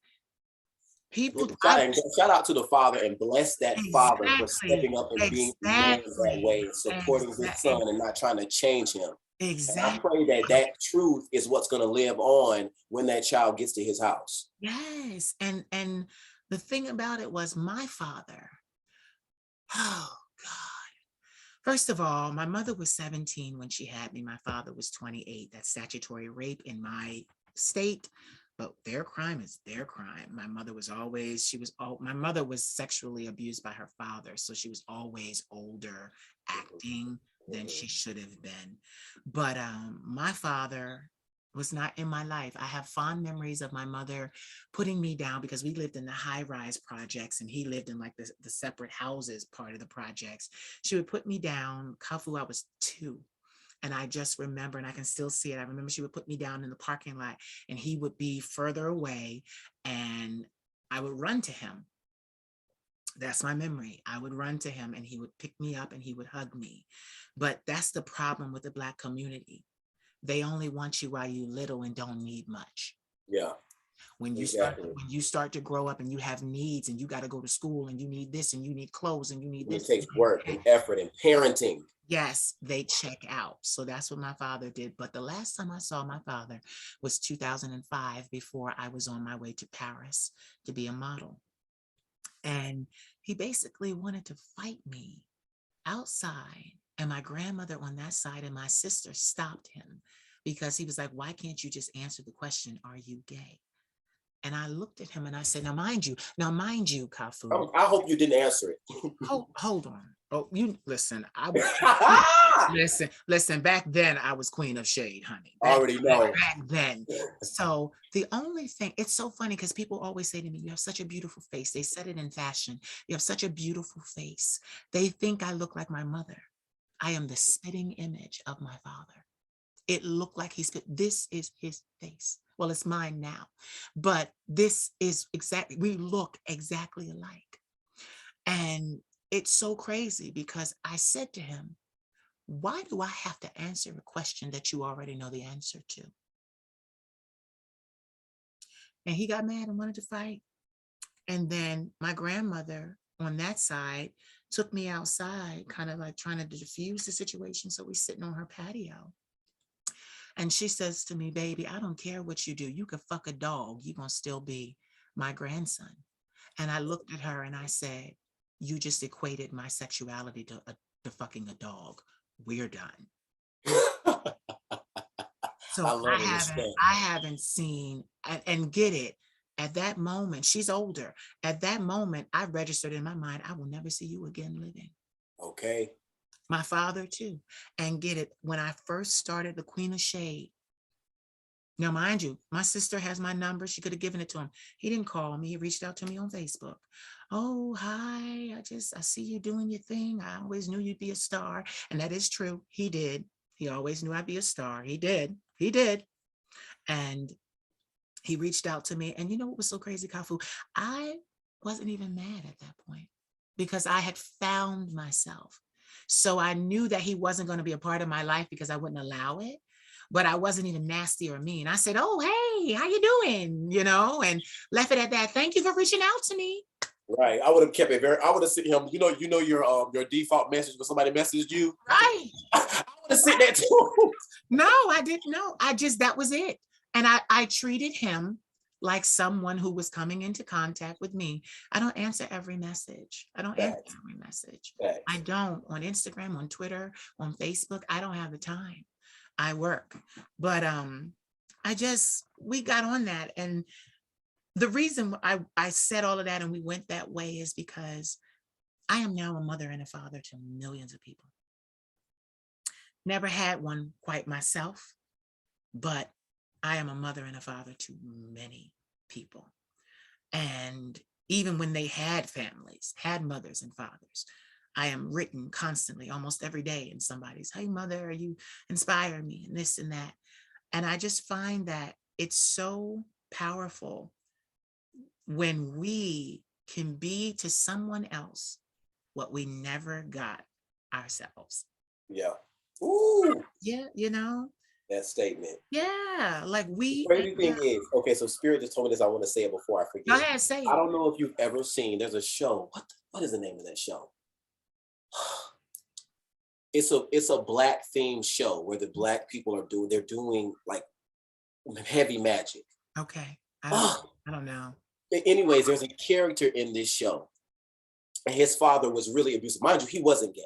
people. Shout out to the father and bless that father for Exactly, stepping up and being a man that exactly, way, supporting his son and not trying to change him. And I exactly. pray that that truth is what's going to live on when that child gets to his house. Yes, and the thing about it was my father. Oh God. First of all, my mother was 17 when she had me. My father was 28. That's statutory rape in my state, but their crime is their crime. My mother was always, my mother was sexually abused by her father. So she was always older, acting than she should have been. But my father was not in my life. I have fond memories of my mother putting me down because we lived in the high-rise projects and he lived in like the separate houses part of the projects. She would put me down. Kalfou, I was 2. And I just remember, and I can still see it. I remember she would put me down in the parking lot and he would be further away and I would run to him. That's my memory. I would run to him and he would pick me up and he would hug me. But that's the problem with the Black community. They only want you while you're little and don't need much. Yeah. When Exactly. when you start to grow up and you have needs and you got to go to school and you need this and you need clothes and you need It this. takes work and effort and parenting. Yes, they check out. So that's what my father did. But the last time I saw my father was 2005, before I was on my way to Paris to be a model. And he basically wanted to fight me outside. And my grandmother on that side and my sister stopped him because he was like, why can't you just answer the question, are you gay? And I looked at him and I said, now mind you, Kalfou. I hope you didn't answer it. Hold on. Oh, you listen. Listen. Back then, I was Queen of Shade, honey. Already know. Back then. So the only thing, it's so funny because people always say to me, "You have such a beautiful face." They said it in fashion. You have such a beautiful face. They think I look like my mother. I am the spitting image of my father. It looked like he spit. This is his face. Well, it's mine now, but this is exactly. We look exactly alike, and it's so crazy because I said to him, why do I have to answer a question that you already know the answer to? And he got mad and wanted to fight. And then my grandmother on that side took me outside, kind of like trying to diffuse the situation. So we're sitting on her patio. And she says to me, baby, I don't care what you do. You could fuck a dog. You're going to still be my grandson. And I looked at her and I said, you just equated my sexuality to fucking a dog. We're done. So I love and respect. I haven't seen and get it. At that moment, she's older. At that moment, I registered in my mind, I will never see you again living. Okay. My father too. And get it, when I first started the Queen of Shade, now mind you, my sister has my number. She could have given it to him. He didn't call me. He reached out to me on Facebook. Oh, hi. I see you doing your thing. I always knew you'd be a star. And that is true. He did. He always knew I'd be a star. He did. He did. And he reached out to me. And you know what was so crazy, Kalfou? I wasn't even mad at that point because I had found myself. So I knew that he wasn't going to be a part of my life because I wouldn't allow it. But I wasn't even nasty or mean. I said, oh, hey, how you doing? And left it at that. Thank you for reaching out to me. Right. I would have kept it I would have sent him, your default message when somebody messaged you. Right. I would have sent that too. No, I didn't know. That was it. And I treated him like someone who was coming into contact with me. I don't answer every message. I don't answer every message. I don't on Instagram, on Twitter, on Facebook. I don't have the time. I work. But we got on that. And the reason I said all of that and we went that way is because I am now a mother and a father to millions of people. Never had one quite myself, but I am a mother and a father to many people. And even when they had families, had mothers and fathers, I am written constantly, almost every day in somebody's, hey, mother, you inspire me and this and that. And I just find that it's so powerful when we can be to someone else what we never got ourselves. Yeah. Ooh. Yeah, That statement. Yeah, like the crazy thing is, okay, so Spirit just told me this. I want to say it before I forget. Go ahead, say it. I don't know if you've ever seen, there's a show. What is the name of that show? It's a Black themed show where the Black people they're doing like heavy magic. Okay. I don't know. Anyways, there's a character in this show, and his father was really abusive. Mind you, he wasn't gay.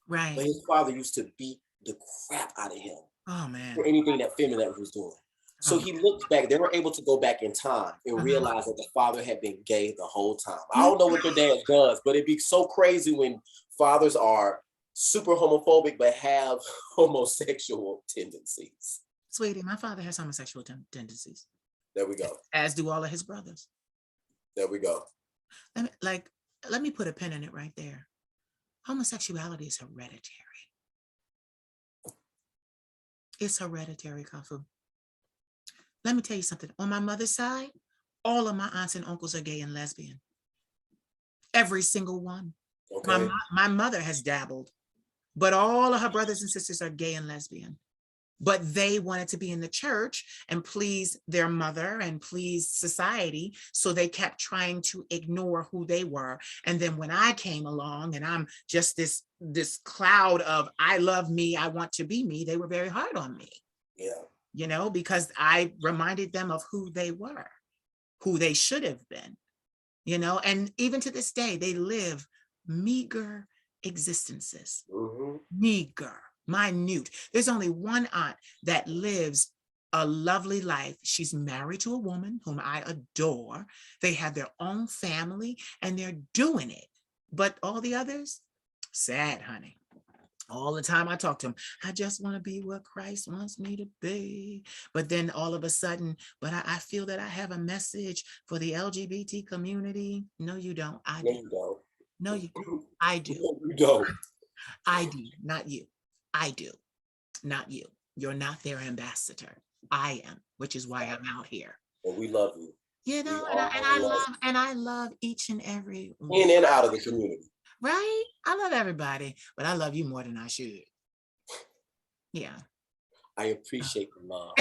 Right. But his father used to beat the crap out of him. Oh man. For anything that feminine was doing. So he looked back. They were able to go back in time and Uh-huh. realize that the father had been gay the whole time. I don't know what your dad does, but it'd be so crazy when fathers are super homophobic but have homosexual tendencies. Sweetie, my father has homosexual tendencies, There we go. as do all of his brothers. There we go. Let me put a pin in it right there. Homosexuality is hereditary. It's hereditary, Kalfou. Let me tell you something. On my mother's side, all of my aunts and uncles are gay and lesbian. Every single one. Okay. My mother has dabbled, but all of her brothers and sisters are gay and lesbian. But they wanted to be in the church and please their mother and please society. So they kept trying to ignore who they were. And then when I came along and I'm just this cloud of I love me, I want to be me, they were very hard on me. Yeah. Because I reminded them of who they were, who they should have been, and even to this day, they live meager existences, meager, minute. There's only one aunt that lives a lovely life. She's married to a woman whom I adore. They have their own family and they're doing it. But all the others, sad, honey. All the time I talk to him, I just want to be what Christ wants me to be. But then all of a sudden, but I feel that I have a message for the LGBT community. No, you don't. I No, do. you don't. No, you don't. I do. No, you don't. I do. Not you. I do. Not you. You're not their ambassador. I am, which is why I'm out here. And we love you. We all And I love each and every in and out of the community. right. I love everybody, but I love you more than I should. Yeah. I appreciate the love.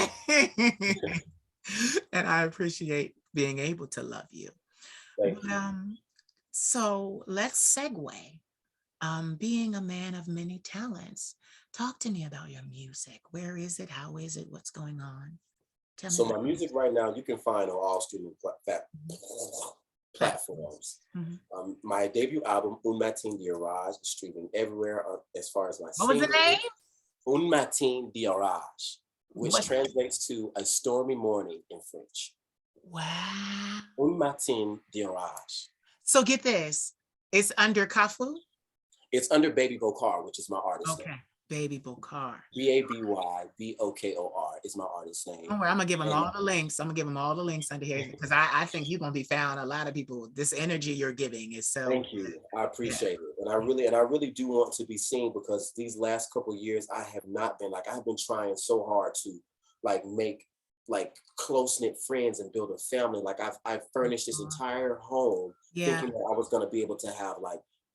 And I appreciate being able to love you. Thank you. So let's segue. Being a man of many talents, talk to me about your music. Where is it? How is it? What's going on? Tell me So about my music right now you can find on all streaming platforms. platforms. My debut album Un Matin d'Orage is streaming everywhere as far as my What was the single name? Un Matin d'Orage, which What? translates to a stormy morning in French. Wow. Un Matin d'Orage. So get this. It's under Kalfou? It's under Baby Bokar, which is my artist Okay. name. Baby Bokar. BABYBOKOR is my artist name. Don't worry, I'm gonna give them all the links. I'm gonna give them all the links under here because I think you're gonna be found. A lot of people, this energy you're giving is so. Thank you. I appreciate it. And I really do want to be seen because these last couple of years I have not been I've been trying so hard to make close-knit friends and build a family. I've furnished this entire home thinking that I was gonna be able to have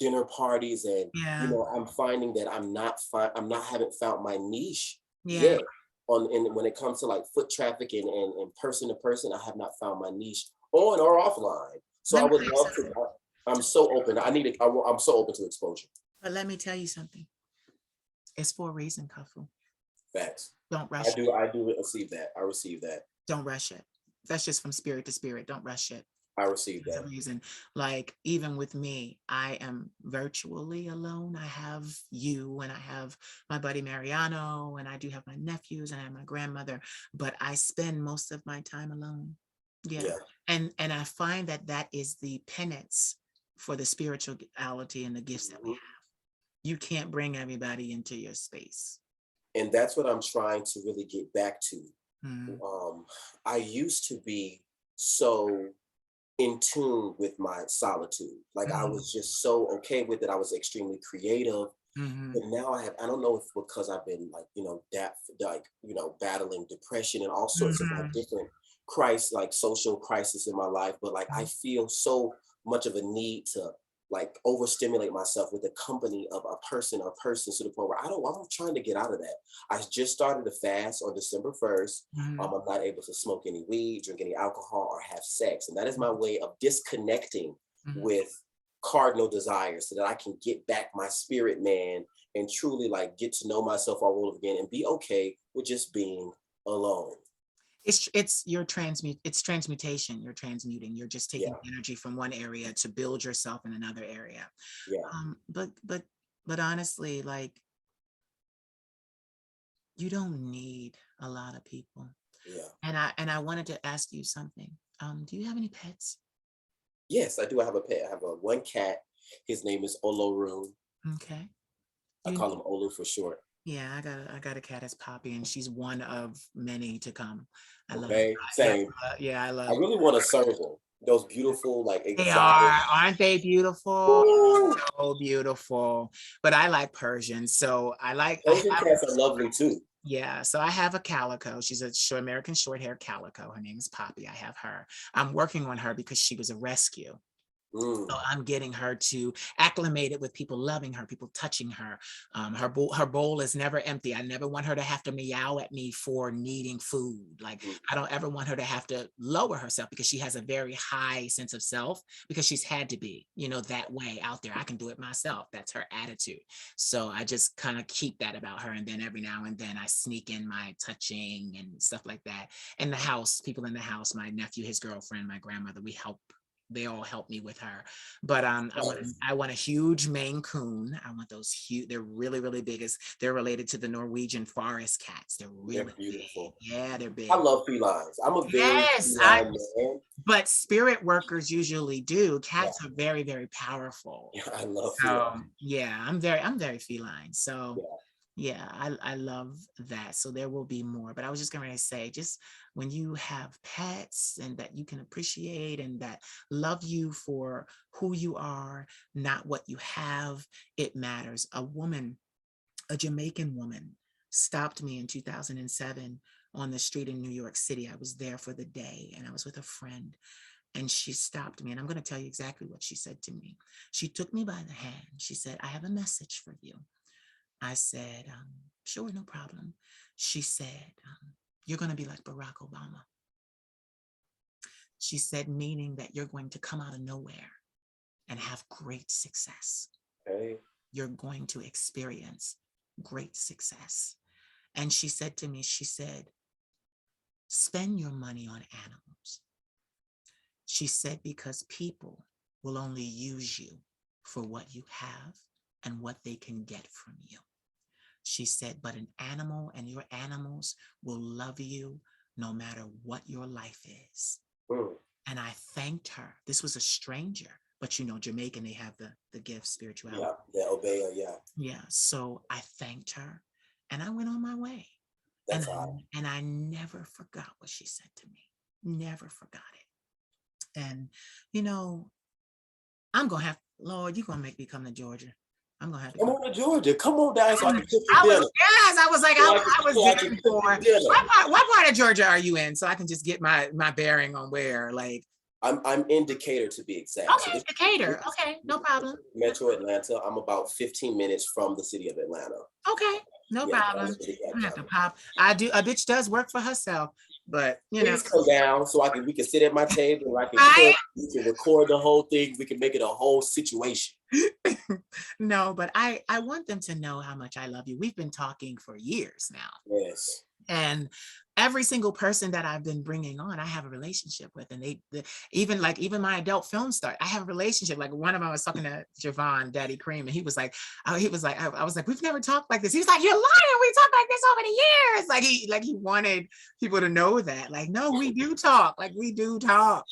dinner parties and I'm finding that haven't found my niche yet when it comes to foot traffic and person to person. I have not found my niche on or offline. So I would love to. I'm so open. I'm so open to exposure. But let me tell you something. It's for a reason, Kalfou. Facts. Don't rush it. I do receive that. I receive that. Don't rush it. That's just from spirit to spirit. Don't rush it. I receive that. Reason. Even with me, I am virtually alone. I have you and I have my buddy Mariano and I do have my nephews and I have my grandmother, but I spend most of my time alone. Yeah. And I find that is the penance for the spirituality and the gifts that we have. You can't bring everybody into your space. And that's what I'm trying to really get back to. I used to be so in tune with my solitude. I was just so okay with it. I was extremely creative. But now I don't know if because I've been battling depression and all sorts of different social crisis in my life. But I feel so much of a need to overstimulate myself with the company of a person or persons to the point where I'm trying to get out of that. I just started a fast on December 1st. I'm not able to smoke any weed, drink any alcohol, or have sex. And that is my way of disconnecting with cardinal desires so that I can get back my spirit man and truly get to know myself all over again and be okay with just being alone. It's transmutation. You're transmuting. You're just taking energy from one area to build yourself in another area. But honestly, you don't need a lot of people. Yeah. And I wanted to ask you something. Do you have any pets? Yes, I do. I have a pet. I have a one cat. His name is Oloru. Okay. I You call him Olu for short. Yeah, I got a cat as Poppy, and she's one of many to come. I love Okay, yeah, same. yeah, I I love really want to serve them. Those beautiful, like they exotic. are, aren't they beautiful? Woo! So beautiful. But I like Persians, so I Persian have cats are lovely too. yeah, so I have a calico. She's a short American short hair calico. Her name is Poppy. I have her. I'm working on her because she was a rescue. Mm. So I'm getting her to acclimated with people loving her, people touching her. Her bowl is never empty. I never want her to have to meow at me for needing food. Like Mm. I don't ever want her to have to lower herself because she has a very high sense of self because she's had to be, that way out there. I can do it myself. That's her attitude. So I just kind of keep that about her. And then every now and then I sneak in my touching and stuff like that. In the house, people in the house, my nephew, his girlfriend, my grandmother, they all help me with her. But Nice. I want a huge Maine Coon. I want those huge. They're really really big. They're related to the Norwegian forest cats. They're They're really big. beautiful. Yeah, they're I big. love felines. I'm a very Yes, feline man. but spirit workers usually do. Yeah, Cats are very very powerful. yeah, I love So felines. yeah, I'm very feline. So Yeah. yeah, I love that. So there will be more. But I was just going to say, just when you have pets and that you can appreciate and that love you for who you are, not what you have, it matters. A Jamaican woman, stopped me in 2007 on the street in New York City. I was there for the day and I was with a friend, and she stopped me. And I'm going to tell you exactly what she said to me. She took me by the hand. She said, "I have a message for you." I said, "Sure, no problem." She said, "You're going to be like Barack Obama." She said, meaning that you're going to come out of nowhere and have great success. Okay. You're going to experience great success. And she said to me, she said, "Spend your money on animals." She said, "Because people will only use you for what you have and what they can get from you." She said, "But an animal and your animals will love you no matter what your life is." Mm. And I thanked her. This was a stranger, but Jamaican, they have the gift spirituality. Yeah, the obeya, yeah. Yeah. So I thanked her and I went on my way. And That's all. I never forgot what she said to me. Never forgot it. And you know, I'm gonna have Lord, you're gonna make me come to Georgia. I'm gonna have to Come come. on to Georgia. Come on down so I can cook you I was dinner. yes, I was like I was So I can getting cook for you dinner. what part of Georgia are you in, so I can just get my bearing on where like I'm in Decatur to be exact. So okay, Decatur. Okay, no problem. Metro Atlanta. I'm about 15 minutes from the city of Atlanta. Okay, no Yeah, I'm problem. really I that have to county. pop. I do. A bitch does work for herself, but Please come down so we can sit at my table and I can I cook. We can record the whole thing. We can make it a whole situation. no, but I want them to know how much I love you. We've been talking for years now. Yes. And every single person that I've been bringing on, I have a relationship with. And even my adult film star, I have a relationship. Like one of them, I was talking to Javon, Daddy Cream, and he was like, I was like, "We've never talked like this." He was like, "You're lying. We talked like this over the years." He wanted people to know that. Like, no, we do talk. Like we do talk.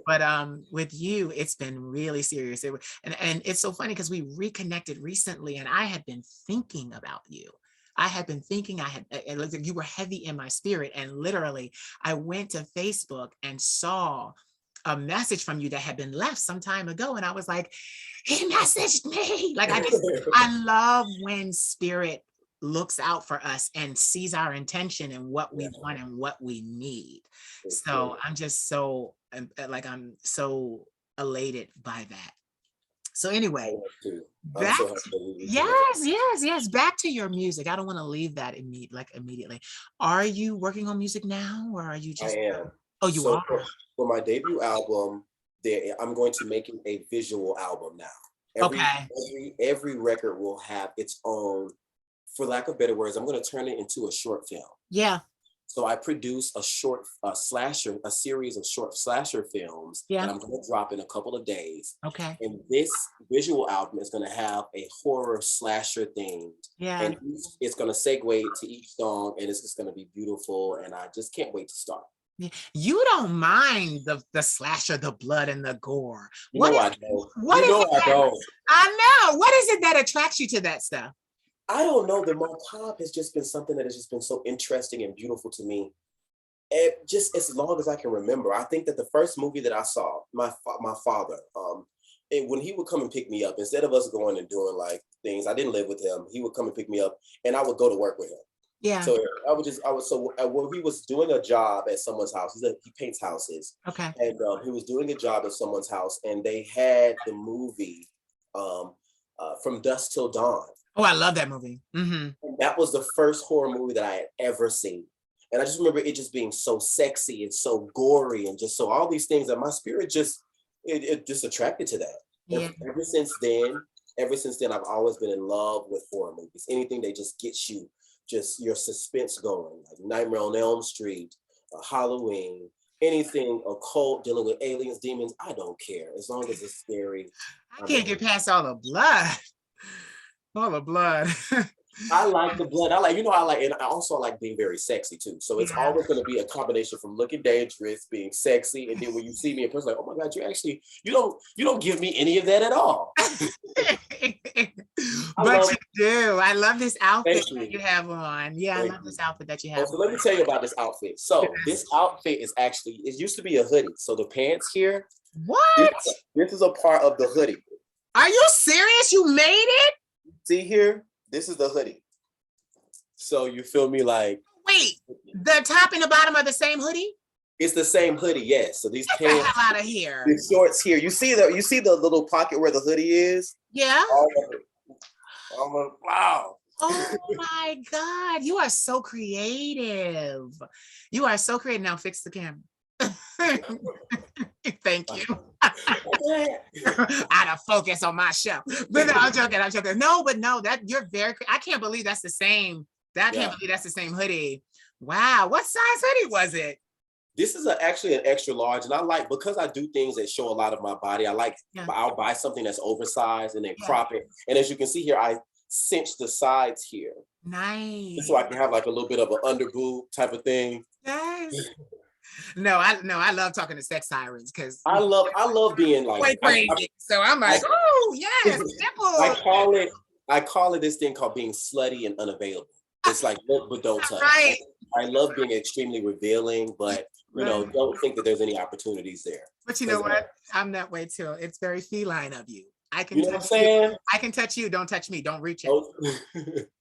But with you, it's been really serious. And it's so funny because we reconnected recently, and I had been thinking about you. I had been thinking it looked like you were heavy in my spirit. And literally, I went to Facebook and saw a message from you that had been left some time ago. And I was like, he messaged me. I love when spirit looks out for us and sees our intention and what we Yeah, want and what we need. for So sure. I'm just so I'm so elated by that. So I anyway, am too. I'm back so happy to, that we reconnected. yes, back to your music. I don't want to leave that immediately. Are you working on music now, or are you I just am. oh, you So are? for my debut album, I'm going to make it a visual album now. Okay. Every record will have its own, for lack of better words, I'm going to turn it into a short film. Yeah. So I produce a series of short slasher films that Yeah. I'm going to drop in a couple of days. Okay. And this visual album is going to have a horror slasher theme. Yeah. And it's going to segue to each song, and it's just going to be beautiful. And I just can't wait to start. Yeah. You don't mind the slasher, the blood and the gore. You know I don't. What You is know it I don't. I know. What is it that attracts you to that stuff? I don't know. The macabre has just been something that has just been so interesting and beautiful to me. And just as long as I can remember, I think that the first movie that I saw, my father, and when he would come and pick me up, instead of us going and doing like things, I didn't live with him. He would come and pick me up, and I would go to work with him. Yeah. So when he was doing a job at someone's house, he paints houses. Okay. And he was doing a job at someone's house, and they had the movie From Dusk Till Dawn. Oh, I love that movie. Mm-hmm. And that was the first horror movie that I had ever seen. And I just remember it just being so sexy and so gory and just so all these things that my spirit just it just attracted to that. Yeah. And ever since then, I've always been in love with horror movies. Anything that just gets you just your suspense going, like Nightmare on Elm Street, Halloween, anything occult dealing with aliens, demons. I don't care as long as it's scary. I can't get past all the blood. All the blood. I like the blood. And I also like being very sexy too. So it's always going to be a combination from looking dangerous, being sexy, and then when you see me in person, like, oh my God, you don't give me any of that at all. But you do. I love this outfit that you have on. Yeah, I love this outfit that you have. So let me tell you about this outfit. So this outfit is actually, it used to be a hoodie. So the pants here. What? This is a part of the hoodie. Are you serious? You made it? See here? This is the hoodie. So you feel me like. Wait, the top and the bottom are the same hoodie? It's the same hoodie, yes. So these pants. Get the hell out of here. The shorts here. You see the little pocket where the hoodie is? Yeah. Wow. Oh my God. You are so creative. You are so creative. Now fix the camera. Thank you. Out of focus on my show. But no, I'm joking. No, that you're very, I can't believe that's the same. I can't believe that's the same hoodie. Wow. What size hoodie was it? This is actually an extra large. And I like, because I do things that show a lot of my body, I'll buy something that's oversized and then crop it. And as you can see here, I cinch the sides here. Nice. So I can have like a little bit of an under boob type of thing. Nice. No, I love talking to sex sirens because I love being like quite crazy. So I'm like, oh yes, nipples. I call it this thing called being slutty and unavailable. It's like look but don't touch. Right. I love being extremely revealing, but don't think that there's any opportunities there. But you know what? I'm that way too. It's very feline of you. I can touch you. I can touch you. Don't touch me. Don't reach in.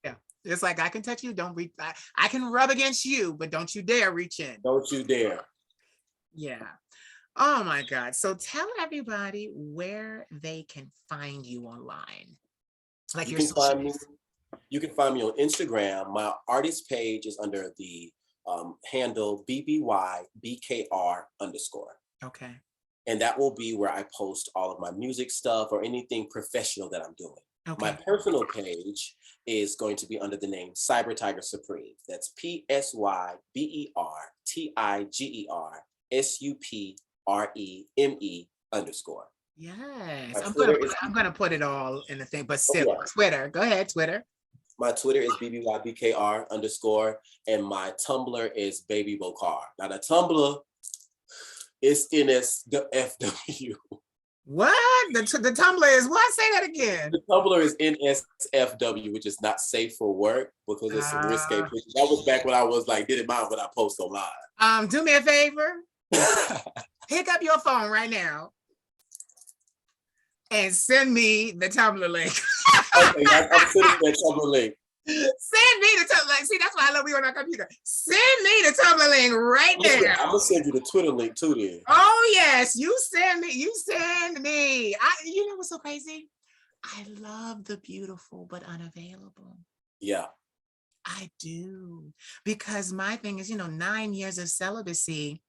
Yeah. It's like I can touch you. Don't reach. I can rub against you, but don't you dare reach in. Don't you dare. Yeah. Oh my God. So tell everybody where they can find you online. Like you can find me on Instagram. My artist page is under the handle BBYBKR_. Okay. And that will be where I post all of my music stuff or anything professional that I'm doing. Okay. My personal page is going to be under the name Cyber Tiger Supreme. That's PSYBERTIGERSUPREME_. Yes. I'm gonna put it all in the thing, but still, Twitter. Go ahead, Twitter. My Twitter is BBYBKR_, and my Tumblr is Baby Bokar. Now the Tumblr is NSFW. What? The Tumblr is what? Say that again. The Tumblr is NSFW, which is not safe for work because it's some risque pictures. That was back when I was like, didn't mind when I post online. Do me a favor. Pick up your phone right now and send me the Tumblr link. Okay, I'm sending that Tumblr link. Send me the Tumblr link. See, that's why I love you on our computer. Send me the Tumblr link right now. I'm gonna send you the Twitter link too then. Oh yes, you send me. You know what's so crazy? I love the beautiful but unavailable. Yeah. I do. Because my thing is, 9 years of celibacy.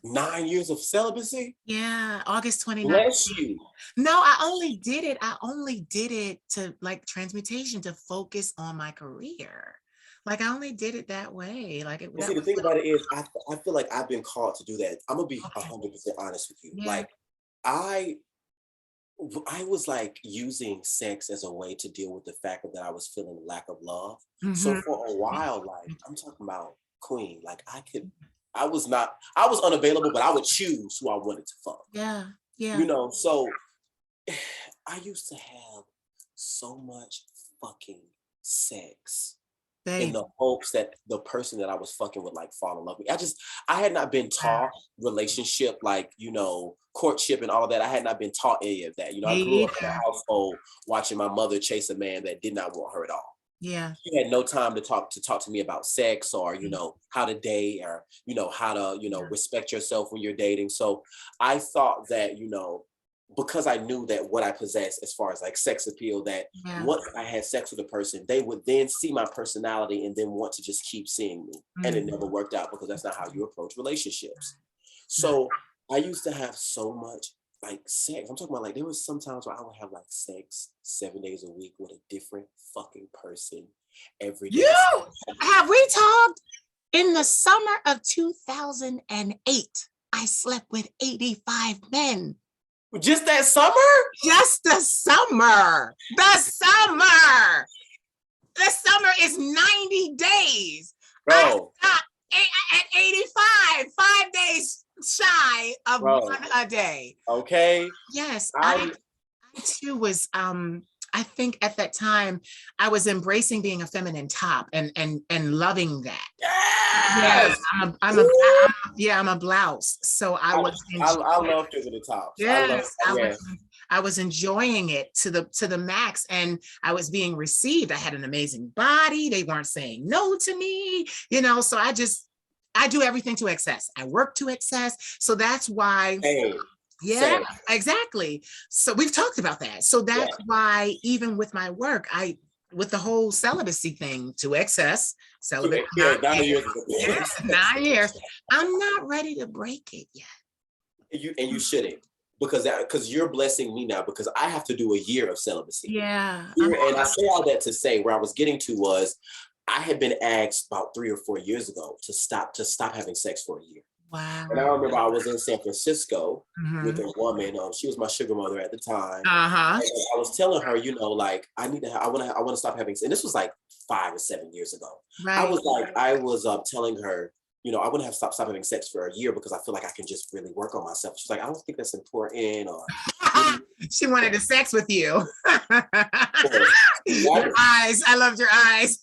9 years of celibacy? Yeah, August 29th. Bless you. No, I only did it to like transmutation, to focus on my career. Like I only did it that way. Like And that see, the was thing about it is, I feel like I've been called to do that. I'm gonna be okay. 100% honest with you. Yeah. Like, I I was like using sex as a way to deal with the fact that I was feeling lack of love. So Hmm. for a while, like I'm talking about Queen, like I was unavailable, but I would choose who I wanted to fuck. Yeah. Yeah. You know, so I used to have so much fucking sex in Babe. the hopes that the person that I was fucking would like fall in love with me. I had not been Wow. taught relationship, like, courtship and all of that. I had not been taught any of that. I Me grew up in a either. household watching my mother chase a man that did not want her at all. Yeah. She had no time to talk to me about sex or, how to date or, how to, Yeah. respect yourself when you're dating. So I thought that, because I knew that what I possessed as far as like sex appeal, that Yeah. once I had sex with a person, they would then see my personality and then want to just keep seeing me. And it never Mhm. worked out because that's not how you approach relationships. No. So I used to have so much like sex. I'm talking about like there was some times where I would have like sex 7 days a week with a different fucking person every You day. have we talked in the summer of 2008? I slept with 85 men. Just that summer? Just the summer. The summer. The summer is 90 days. I Bro, stopped at 85, 5 days shy of bro, one a day. okay. Yes, I I too was I think at that time I was embracing being a feminine top and loving that. Yeah, yes. I'm yeah, I'm a blouse. So I I, was I enjoying, love figure the tops. I love yes, yes. I was enjoying it to the max, and I was being received. I had an amazing body. They weren't saying no to me, so I do everything to excess. I work to excess. So that's why, Same. yeah, Same. exactly. So we've talked about that. So Yeah. that's why even with my work, with the whole celibacy thing, to excess, celibate for Yeah, 9 years. 9 years is Yeah, the best. 9 years. I'm not ready to break it yet. And you shouldn't, because you're blessing me now because I have to do a year of celibacy. Yeah. And I say all that to say where I was getting to was I had been asked about 3 or 4 years ago to stop having sex for a year. And I Wow. remember I was in San Francisco with Hmm. a woman. She was my sugar mother at the time. Uh-huh. And I was telling her, like I want to stop having. And this was like 5 or 7 years ago. Right. I was telling her, I want to stop having sex for a year because I feel like I can just really work on myself. She's like, I don't think that's important. Or She wanted to sex with you. Your exactly. eyes. I loved your eyes.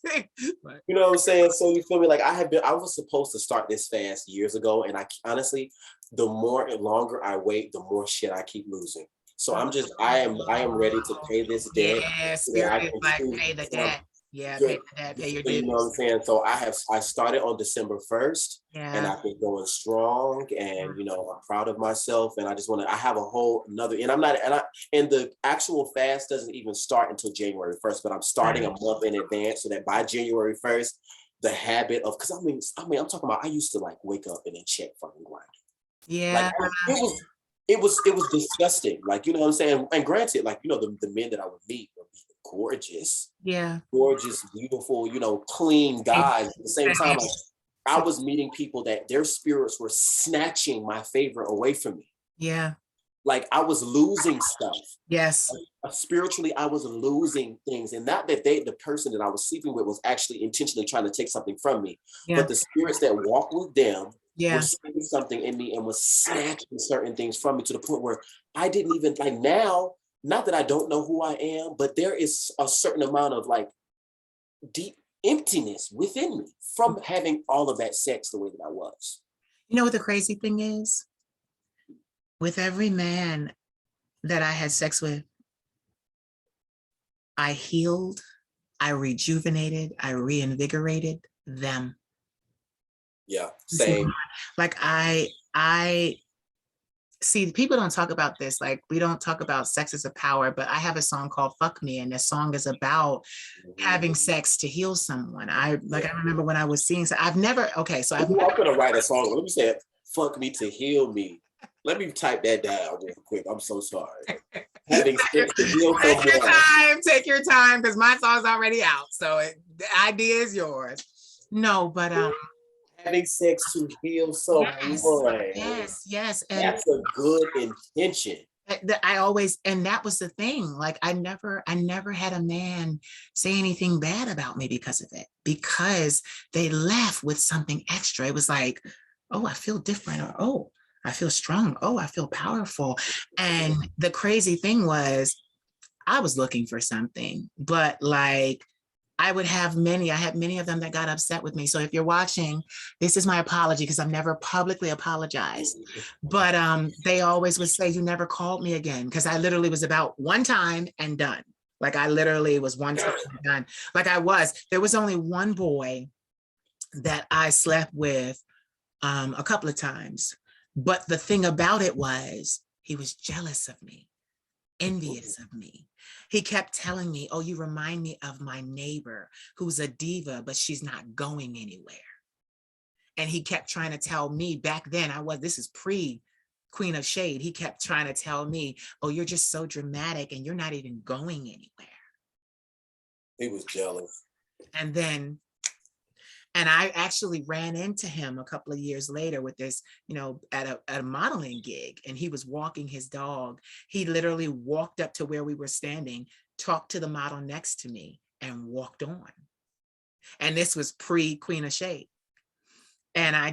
You know what I'm saying? So you feel me? Like I was supposed to start this fast years ago, and I honestly, the more and longer I wait, the more shit I keep losing. So I am ready to pay this debt Yeah, so that spirit I is can like choose pay the from debt. Yeah, pay good. the debt, pay your So you know what I'm dues. saying? So I started on December 1st, and Yeah. I've been going strong, and I'm proud of myself, and I have a whole another, and I'm not, and the actual fast doesn't even start until January 1st, but I'm starting a month in advance so that by January 1st, the habit of, because I'm talking about, I used to like wake up and then check fucking grind. Like Yeah. it was disgusting. Like, you know what I'm saying? And granted, like, the men that I would meet would be gorgeous, Yeah. gorgeous, beautiful, clean guys. At the same time, like I was meeting people that their spirits were snatching my favor away from me. Yeah. Like I was losing stuff. Yes. Spiritually, I was losing things. And not that the person that I was sleeping with was actually intentionally trying to take something from me, Yeah. but the spirits that walk with them were Yeah. seeing something in me and was snatching certain things from me to the point where I didn't even like now, not that I don't know who I am, but there is a certain amount of like deep emptiness within me from having all of that sex the way that I was. You know what the crazy thing is? With every man that I had sex with, I healed, I rejuvenated, I reinvigorated them. Yeah, You see, same. like I see, people don't talk about this. Like we don't talk about sex as a power, but I have a song called Fuck Me, and this song is about Mhm. having sex to heal someone. I Yeah. remember when I was seeing, so I've never, okay, so I've Ooh, never, I'm gonna write a song. Let me say it. Fuck me to heal me. Let me type that down real quick. I'm so sorry. Having sex to heal someone. take your time, because my song's already out. So the idea is yours. No, but Having sex to heal yes, someone. yes, and That's a good intention. I always, and that was the thing. Like I never had a man say anything bad about me because of it, because they left with something extra. It was like, oh, I feel different, or oh, I feel strong, oh, I feel powerful. And the crazy thing was, I was looking for something, but like I had many of them that got upset with me. So if you're watching, this is my apology because I've never publicly apologized. But they always would say, you never called me again. Because I literally was about one time and done. Like I literally was one time and done. Like there was only one boy that I slept with a couple of times. But the thing about it was he was jealous of me, envious of me. He kept telling me, oh, you remind me of my neighbor who's a diva, but she's not going anywhere. And he kept trying to tell me back then, this is pre Queen of Shade. He kept trying to tell me, oh, you're just so dramatic and you're not even going anywhere. He was jealous. And then and I actually ran into him a couple of years later with this, at a modeling gig, and he was walking his dog. He literally walked up to where we were standing, talked to the model next to me, and walked on. And this was pre Queen of Shade. And I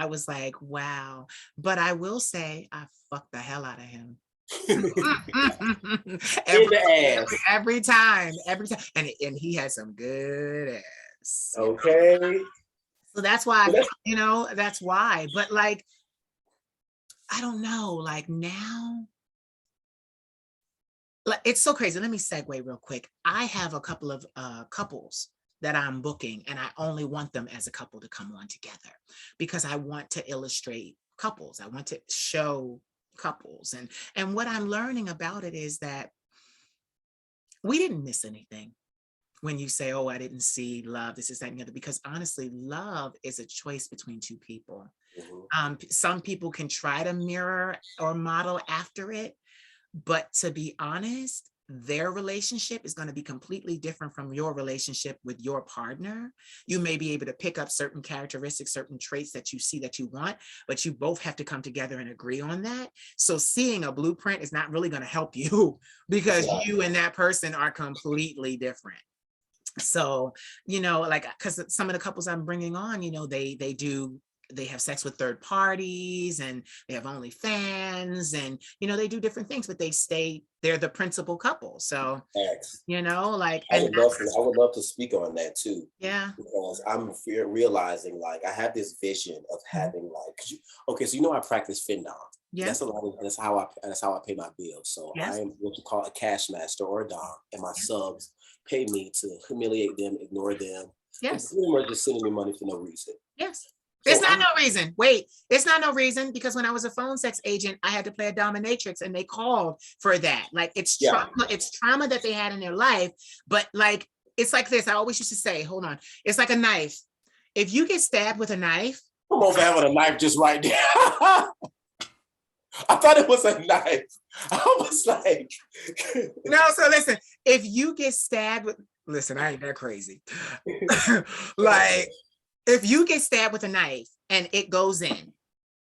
was like, wow. But I will say, I fucked the hell out of him. every time. And he had some good ass. Okay. So that's why, that's why. But like, I don't know, like now, like it's so crazy. Let me segue real quick. I have a couple of couples that I'm booking, and I only want them as a couple to come on together because I want to illustrate couples. I want to show couples. And what I'm learning about it is that we didn't miss anything. When you say, oh, I didn't see love, this is that and the other, because honestly, love is a choice between two people. Mm-hmm. Some people can try to mirror or model after it, but to be honest, their relationship is going to be completely different from your relationship with your partner. You may be able to pick up certain characteristics, certain traits that you see that you want, but you both have to come together and agree on that. So seeing a blueprint is not really going to help you because you and that person are completely different. So, like, because some of the couples I'm bringing on, they have sex with third parties and they have OnlyFans and, they do different things, but they're the principal couple. So, like, I would love to speak on that too. Yeah. Because I'm realizing like I have this vision of having like, so I practice FinDom. Yeah. That's how I pay my bills. So yes. I am what you call a cash master or a dom, and my subs pay me to humiliate them, ignore them. Yes. They're just sending me money for no reason. Yes. It's not no reason. Wait, it's not no reason because when I was a phone sex agent, I had to play a dominatrix and they called for that. Like it's trauma that they had in their life. But like, it's like this. I always used to say, hold on. It's like a knife. If you get stabbed with a knife. I'm over having a knife just right there. I thought it was a knife. I was like. No, so listen, if you get stabbed with, listen, I ain't that crazy. Like, if you get stabbed with a knife and it goes in,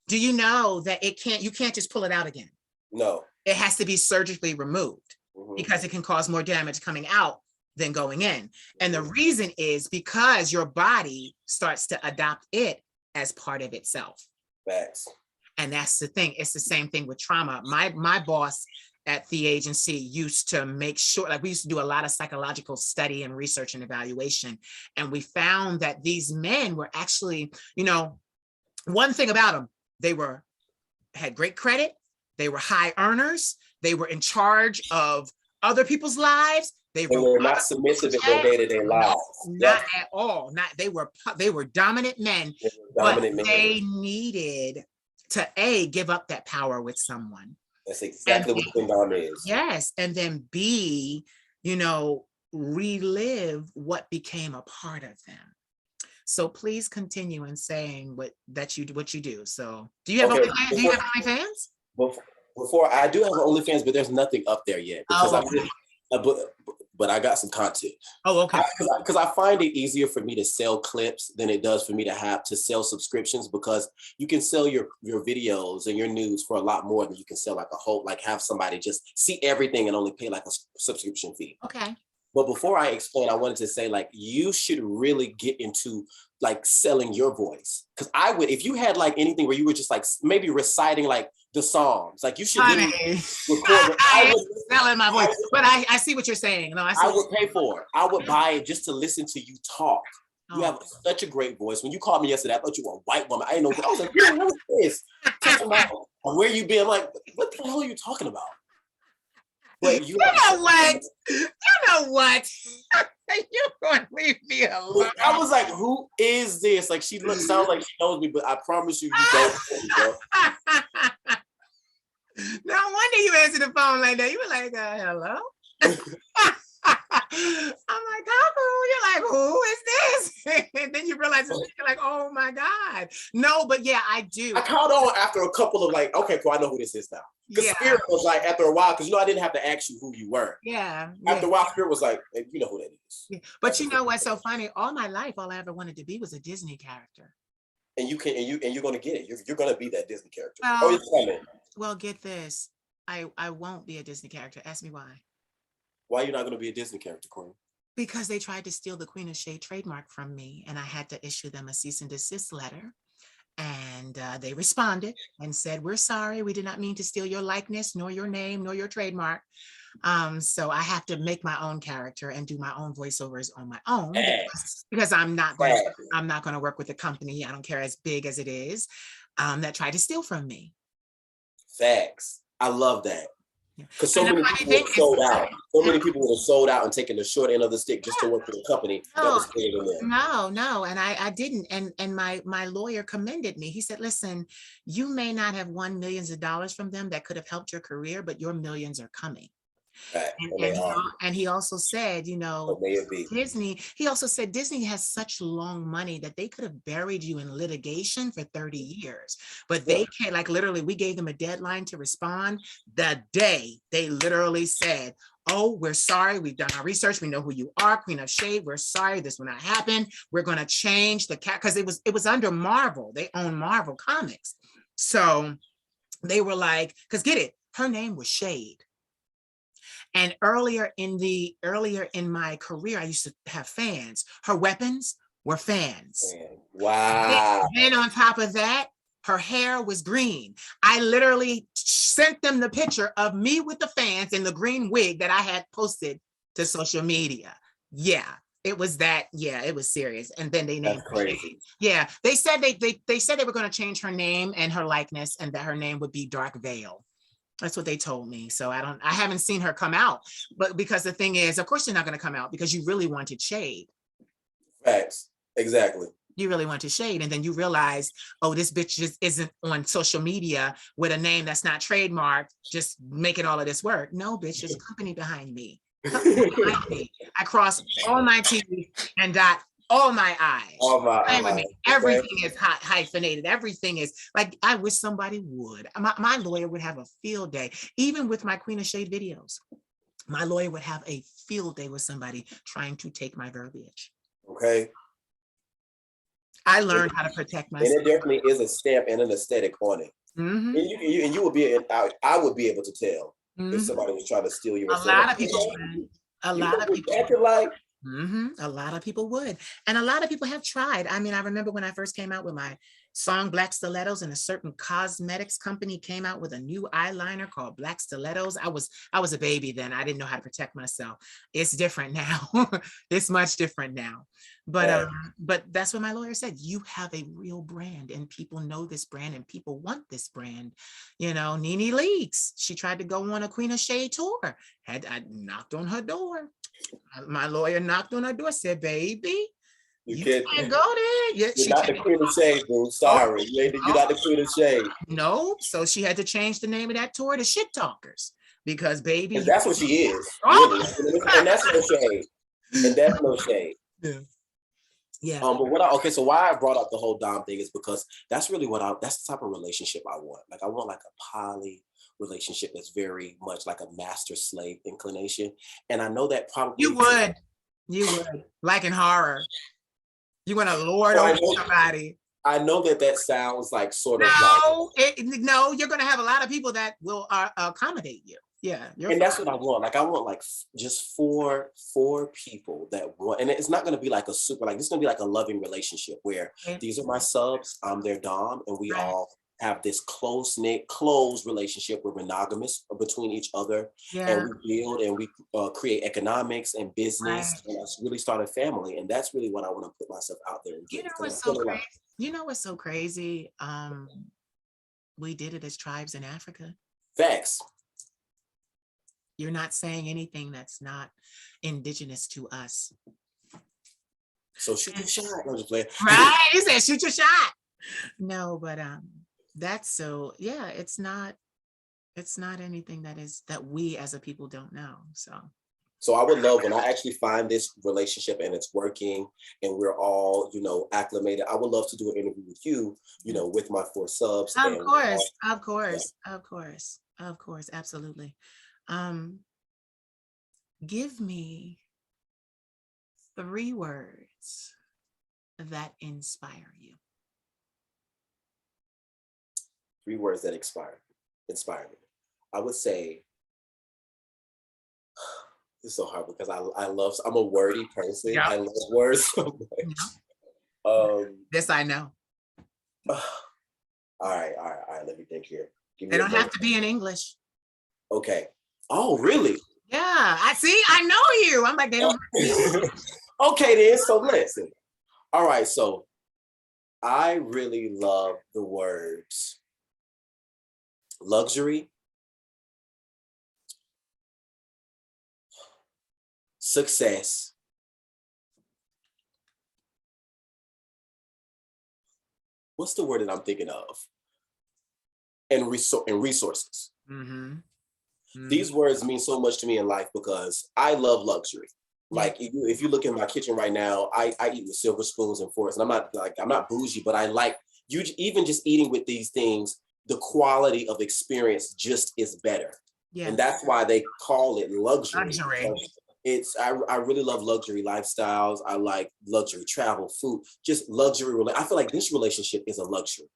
do you know that you can't just pull it out again? No. It has to be surgically removed because it can cause more damage coming out than going in. And the reason is because your body starts to adopt it as part of itself. Facts. And that's the thing. It's the same thing with trauma. My boss at the agency used to make sure, like we used to do a lot of psychological study and research and evaluation. And we found that these men were actually, one thing about them, they had great credit. They were high earners. They were in charge of other people's lives. They were not submissive in their day-to-day lives. Not at all. They were dominant men, but they needed to give up that power with someone. That's exactly what FinDom is. Yes. And then B, relive what became a part of them. So please continue in saying what you do. So do you have OnlyFans? Before I do have OnlyFans, but there's nothing up there yet because but I got some content. Oh, okay. Because I find it easier for me to sell clips than it does for me to sell subscriptions, because you can sell your videos and your news for a lot more than you can sell like a whole, like have somebody just see everything and only pay like a subscription fee. Okay. But before I explain, I wanted to say, like, you should really get into like selling your voice. Because I would, if you had like anything where you were just like maybe reciting like the Psalms, like you should Honey, literally record it. I ain't selling my voice, but I see what you're saying. No, I would pay for it. I would buy it just to listen to you talk. You have such a great voice. When you called me yesterday, I thought you were a white woman. I didn't know. I was like, what is this? Talking about where you been? I'm like, what the hell are you talking about? But you know what? You know what? You're going to leave me alone. I was like, who is this? Like, she sounds like she knows me, but I promise you, you don't know me, bro. No wonder you answered the phone like that. You were like, hello? I'm like, Kalfou. You're like, who is this? And then you realize you're like, oh my God. No, but yeah, I do. I caught on after a couple of like, okay, cool, I know who this is now. Because Spirit was like, after a while, because you know I didn't have to ask you who you were. Yeah. After a while, Spirit was like, hey, you know who that is. Yeah. But you know what's so funny? All my life, all I ever wanted to be was a Disney character. And you can, and you're gonna get it. You're gonna be that Disney character. Well, it's coming. Well, get this. I won't be a Disney character. Ask me why. Why are you not gonna be a Disney character, Queen? Because they tried to steal the Queen of Shade trademark from me, and I had to issue them a cease and desist letter. And they responded and said, we're sorry, we did not mean to steal your likeness, nor your name, nor your trademark. So I have to make my own character and do my own voiceovers on my own because I'm not going to work with a company, I don't care as big as it is, that tried to steal from me. Facts. I love that. Because so many people have sold out. So many people would have sold out and taken the short end of the stick just to work for the company that was bigger than them. No, and I didn't. And my lawyer commended me. He said, listen, you may not have won millions of dollars from them that could have helped your career, but your millions are coming. Right. And he also said, you know, Disney has such long money that they could have buried you in litigation for 30 years, but they can't, like literally we gave them a deadline to respond. The day they literally said, oh, we're sorry, we've done our research, we know who you are, Queen of Shade, we're sorry, this will not happen, we're going to change the because it was under Marvel, they own Marvel Comics. So they were like, because get it, her name was Shade. And earlier in my career, I used to have fans. Her weapons were fans. Wow. Then on top of that, her hair was green. I literally sent them the picture of me with the fans in the green wig that I had posted to social media. Yeah, it was that. Yeah, it was serious. And then they named her. Yeah, they said they said they were going to change her name and her likeness, and that her name would be Dark Veil. That's what they told me. So I haven't seen her come out, but because the thing is, of course, you're not going to come out because you really wanted Shade. Facts. Exactly. You really wanted Shade. And then you realize, oh, this bitch just isn't on social media with a name that's not trademarked, just making all of this work. No, bitch, there's a company behind me. I cross all my T's and dot all my I's. Everything is hyphenated. Everything is like, I wish somebody would. My lawyer would have a field day, even with my Queen of Shade videos. My lawyer would have a field day with somebody trying to take my verbiage. Okay. I learned how to protect myself. And it definitely is a stamp and an aesthetic on it. Mm-hmm. And you would be, I would be able to tell if somebody was trying to steal your aesthetic. A lot of people would. A lot of people. A lot of people would. And a lot of people have tried. I mean, I remember when I first came out with my song Black Stilettos, and a certain cosmetics company came out with a new eyeliner called Black Stilettos. I was a baby then. I didn't know how to protect myself. It's different now. It's much different now. But that's what my lawyer said. You have a real brand, and people know this brand, and people want this brand. You know, Nene Leakes, she tried to go on a Queen of Shade tour. I knocked on her door. My lawyer knocked on her door, said, baby, you can't go there. You're not the Queen of Shade, boo. Sorry. You're not the Queen of Shade. No. So she had to change the name of that tour to Shit Talkers, because baby. And that's what she is. Really. And that's no shade. And that's no shade. Yeah. Yeah. But so why I brought up the whole Dom thing is because that's really that's the type of relationship I want. Like, I want like a poly relationship is very much like a master slave inclination. And I know that You probably would. You would. Like in horror. You want to lord so over somebody. I know that that sounds like sort of like, No, you're going to have a lot of people that will accommodate you. Yeah, you're and fine. that's what I want. Like I want like just four people that want, and it's not going to be like a super like, it's going to be like a loving relationship where Right. these are my subs, I'm their dom, and we Right. all have this close knit, close relationship. We're monogamous between each other, and Yeah. we build and we create economics and Right. business, and us really start a family. And that's really what I want to put myself out there and You get know because what's I'm so feeling crazy? like You know what's so crazy? We did it as tribes in Africa. facts. You're not saying anything that's not indigenous to us. So shoot your shot. I'm just playing. Right? You said shoot your shot. No, but that's so yeah, it's not anything that we as a people don't know. So So I would love when I actually find this relationship and it's working and we're all, acclimated. I would love to do an interview with you, with my four subs of and course, of yeah. course, of course, of course, absolutely. Um, give me 3 words that inspire you. 3 words that inspire me. I would say it's so hard because I'm a wordy person. Yeah. I love words so Yeah. much. Um, This I know. all right. Let me think here. Give They me a don't have moment. to be in English. Okay. Oh, really? Yeah, I see. I know you. I'm like, they don't have to be. Okay, then. So listen. All right. So I really love the words luxury, success, what's the word that I'm thinking of? And resources. Mm-hmm. Mm-hmm. These words mean so much to me in life because I love luxury. Yeah. Like if you look in my kitchen right now, I eat with silver spoons and forks, and I'm not bougie, but I like you even just eating with these things. The quality of experience just is better, Yeah. and that's why they call it luxury. Luxury. I really love luxury lifestyles. I like luxury travel, food, just luxury. I feel like this relationship is a luxury.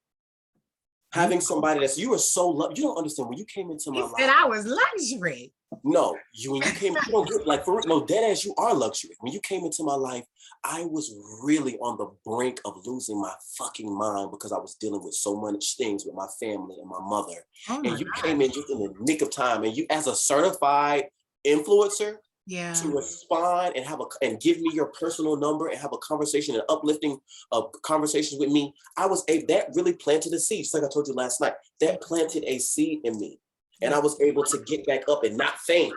You, Having somebody you are so you don't understand when you came into my you said life. I was luxury. No, when you came, you don't get like for no dead ass, you are luxury. When you came into my life, I was really on the brink of losing my fucking mind because I was dealing with so much things with my family and my mother. Oh my And you God. came in just in the nick of time. And you, as a certified influencer, Yeah. to respond and and give me your personal number and have a conversation and uplifting conversations with me, that really planted a seed. Just like I told you last night, that planted a seed in me. And I was able to get back up and not faint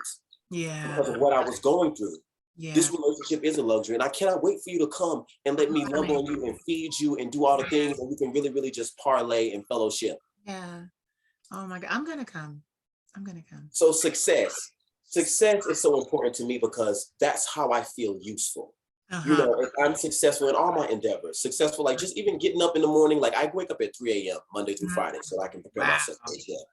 Yeah. because of what I was going through. Yeah. This relationship is a luxury, and I cannot wait for you to come and let me love on you and feed you and do all the things, and we can really, really just parlay and fellowship. Yeah. Oh my God. I'm gonna come. I'm gonna come. So success is so important to me because that's how I feel useful. Uh-huh. If I'm successful in all my endeavors, successful, like just even getting up in the morning, like I wake up at 3 a.m. Monday through Mhm. Friday so I can prepare Wow. myself for the day.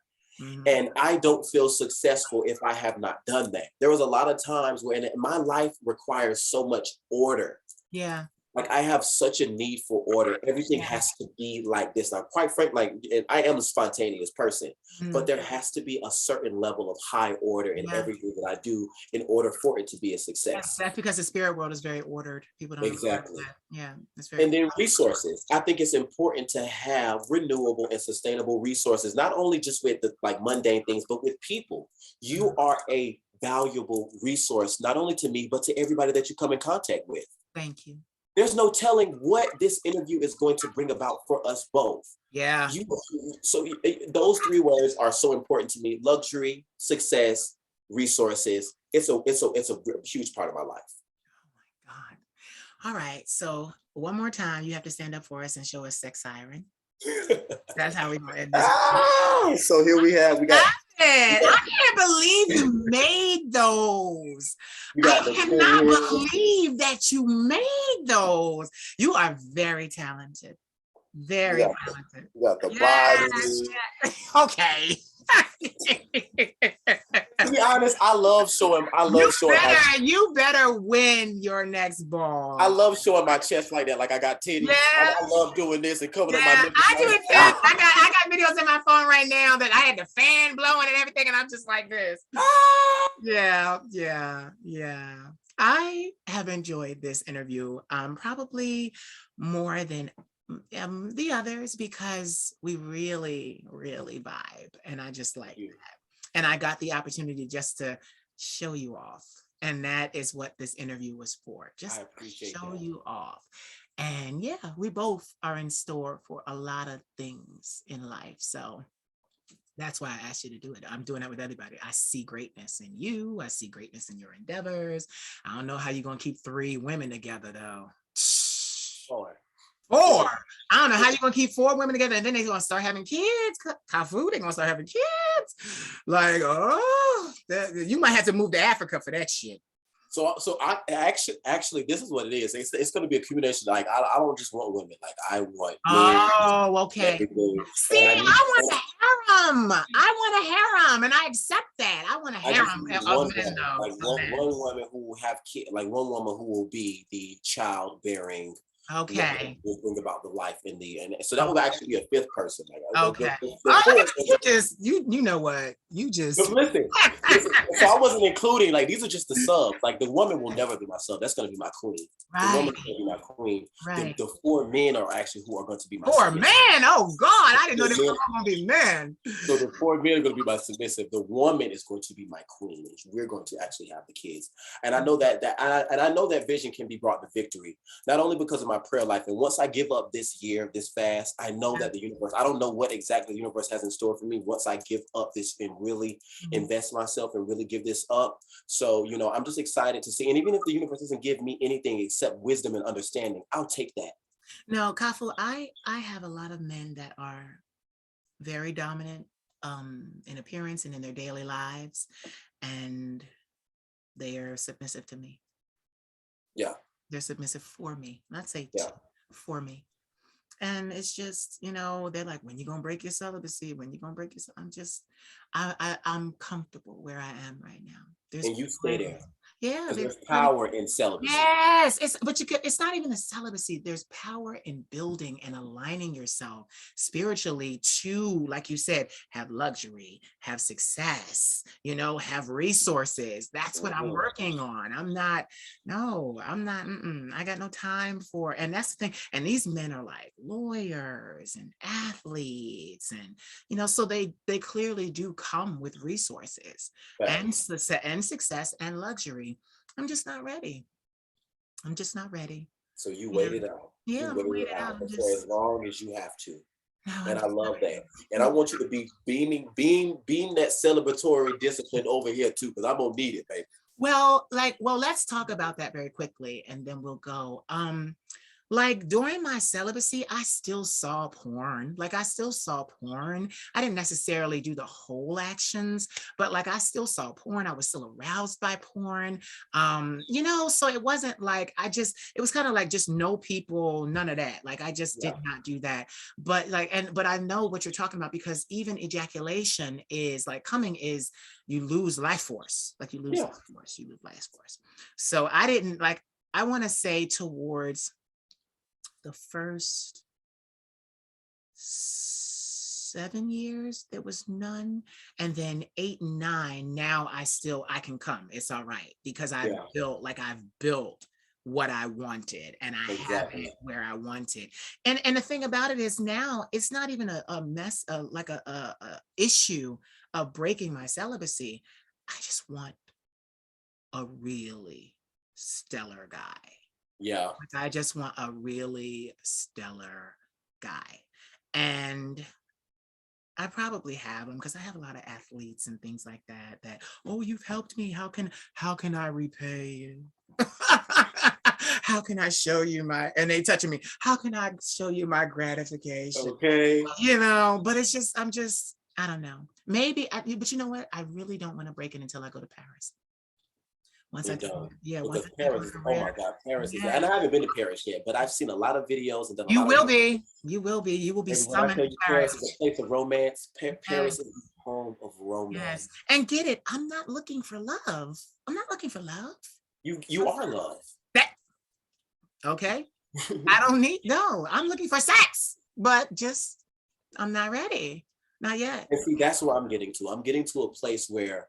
Mhm. And I don't feel successful if I have not done that. There was a lot of times when my life requires so much order. Yeah. Like I have such a need for order. Everything Yeah. has to be like this. Now, quite frankly, and I am a spontaneous person, but Mhm. there has to be a certain level of high order in Yeah. everything that I do in order for it to be a That's, success. that's because the spirit world is very ordered. People don't realize Exactly. that. Yeah. It's very And then resources. I think it's important to have renewable and sustainable resources, not only just with the like mundane things, but with people. You are a valuable resource, not only to me, but to everybody that you come in contact with. Thank you. There's no telling what this interview is going to bring about for us both. Yeah. Those 3 words are so important to me: luxury, success, resources. It's a huge part of my life. Oh my God. All right. So one more time, you have to stand up for us and show us Sex Siren. That's how we're gonna end this. So here we got I can't believe you made those. I the cannot believe that you made those. You are very talented. Very talented. you got the Yes, body. yes. Okay. To be honest, I love showing. You better win your next I ball. love showing my chest like that, like I got titties. I Yes. love doing this and covering Yeah, up my nipples. I do it too. I got videos in my phone right now that I had the fan blowing and everything, and I'm just like this. Yeah, yeah, yeah. I have enjoyed this interview probably more than the others because we really, really vibe, and I just like that. And I got the opportunity just to show you off, and that is what this interview was for. Just show you off. And yeah, we both are in store for a lot of things in life. So that's why I asked you to do it. I'm doing that with everybody. I see greatness in you. I see greatness in your endeavors. I don't know how you're going to keep 3 women together, though. 4. I don't know how you're going to keep 4 women together and then they're going to start having kids. Kalfou, they're going to start having kids. Like, you might have to move to Africa for that shit. So I actually, this is what it is. It's going to be a accumulation. Like I don't just want women. Like I want. Oh, okay. See, I want a harem. I want a harem, and I accept that. I want a harem of men, though. Like one woman who will have kids. Like one woman who will be the childbearing. Okay. Will bring about the life in the and so that will actually be a 5th person. Like, okay. You know what? You just listen. So I wasn't including like these are just the subs. Like the woman will never be my sub. That's gonna be my queen. Right. The woman's gonna be my queen. Right. The 4 men are actually who are going to be my 4 men. Oh God, I didn't know they were gonna be men. So the 4 men are gonna be my submissive. The woman is going to be my queen. We're going to actually have the kids. And I know that I know that vision can be brought to victory, not only because of my prayer life. And once I give up this year, this fast, I know that the universe, I don't know what exactly the universe has in store for me once I give up this and really invest myself and really give this up. So, you know, I'm just excited to see. And even if the universe doesn't give me anything except wisdom and understanding, I'll take that. No, Kalfou, I have a lot of men that are very dominant in appearance and in their daily lives, and they are submissive to me. Yeah. They're submissive for me, not say for me. And it's just, you know, they're like, when you gonna break your celibacy? When you gonna break your? I'm comfortable where I am right now. And you stay there. Yeah, there's power in celibacy. Yes, it's not even a celibacy. There's power in building and aligning yourself spiritually to, like you said, have luxury, have success, you know, have resources. That's what I'm working on. I got no time for, and that's the thing. And these men are like lawyers and athletes, and you know, so they clearly do come with resources and success and luxury. I'm just not ready. So you wait it out. Yeah, you wait it out for as long as you have to. And I love that. And I want you to be being that celebratory discipline over here too, because I'm gonna need it, baby. Well, let's talk about that very quickly and then we'll go. Like during my celibacy, I still saw porn. I didn't necessarily do the whole actions, but like I still saw porn. I was still aroused by porn. You know, so it wasn't like it was kind of like just no people, none of that. Like I just did not do that. But but I know what you're talking about, because even ejaculation is like coming is you lose life force. Like you lose life force. So I didn't I want to say towards the first 7 years, there was none. And then 8 and 9, now I can come. It's all right, because I've built what I wanted, and I have it where I wanted. And the thing about it is now it's not even a mess, like a issue of breaking my celibacy. I just want a really stellar guy. Yeah. I just want a really stellar guy. And I probably have them because I have a lot of athletes and things like that, oh, you've helped me. How can I repay you? How can I show you and they touching me. How can I show you my gratification? Okay. You know, but it's just, I don't know. Maybe, but you know what? I really don't want to break it until I go to Paris. Once I Paris, oh my God, Paris is, and I haven't been to Paris yet, but I've seen a lot of videos and done you will be summoned to Paris is a place of romance. Paris is home of Yes. romance. And get it, I'm not looking for love. I'm not looking for love. You are love. That okay. I don't need no, I'm looking for sex, but just I'm not ready. Not yet. And see, that's where I'm getting to. I'm getting to a place where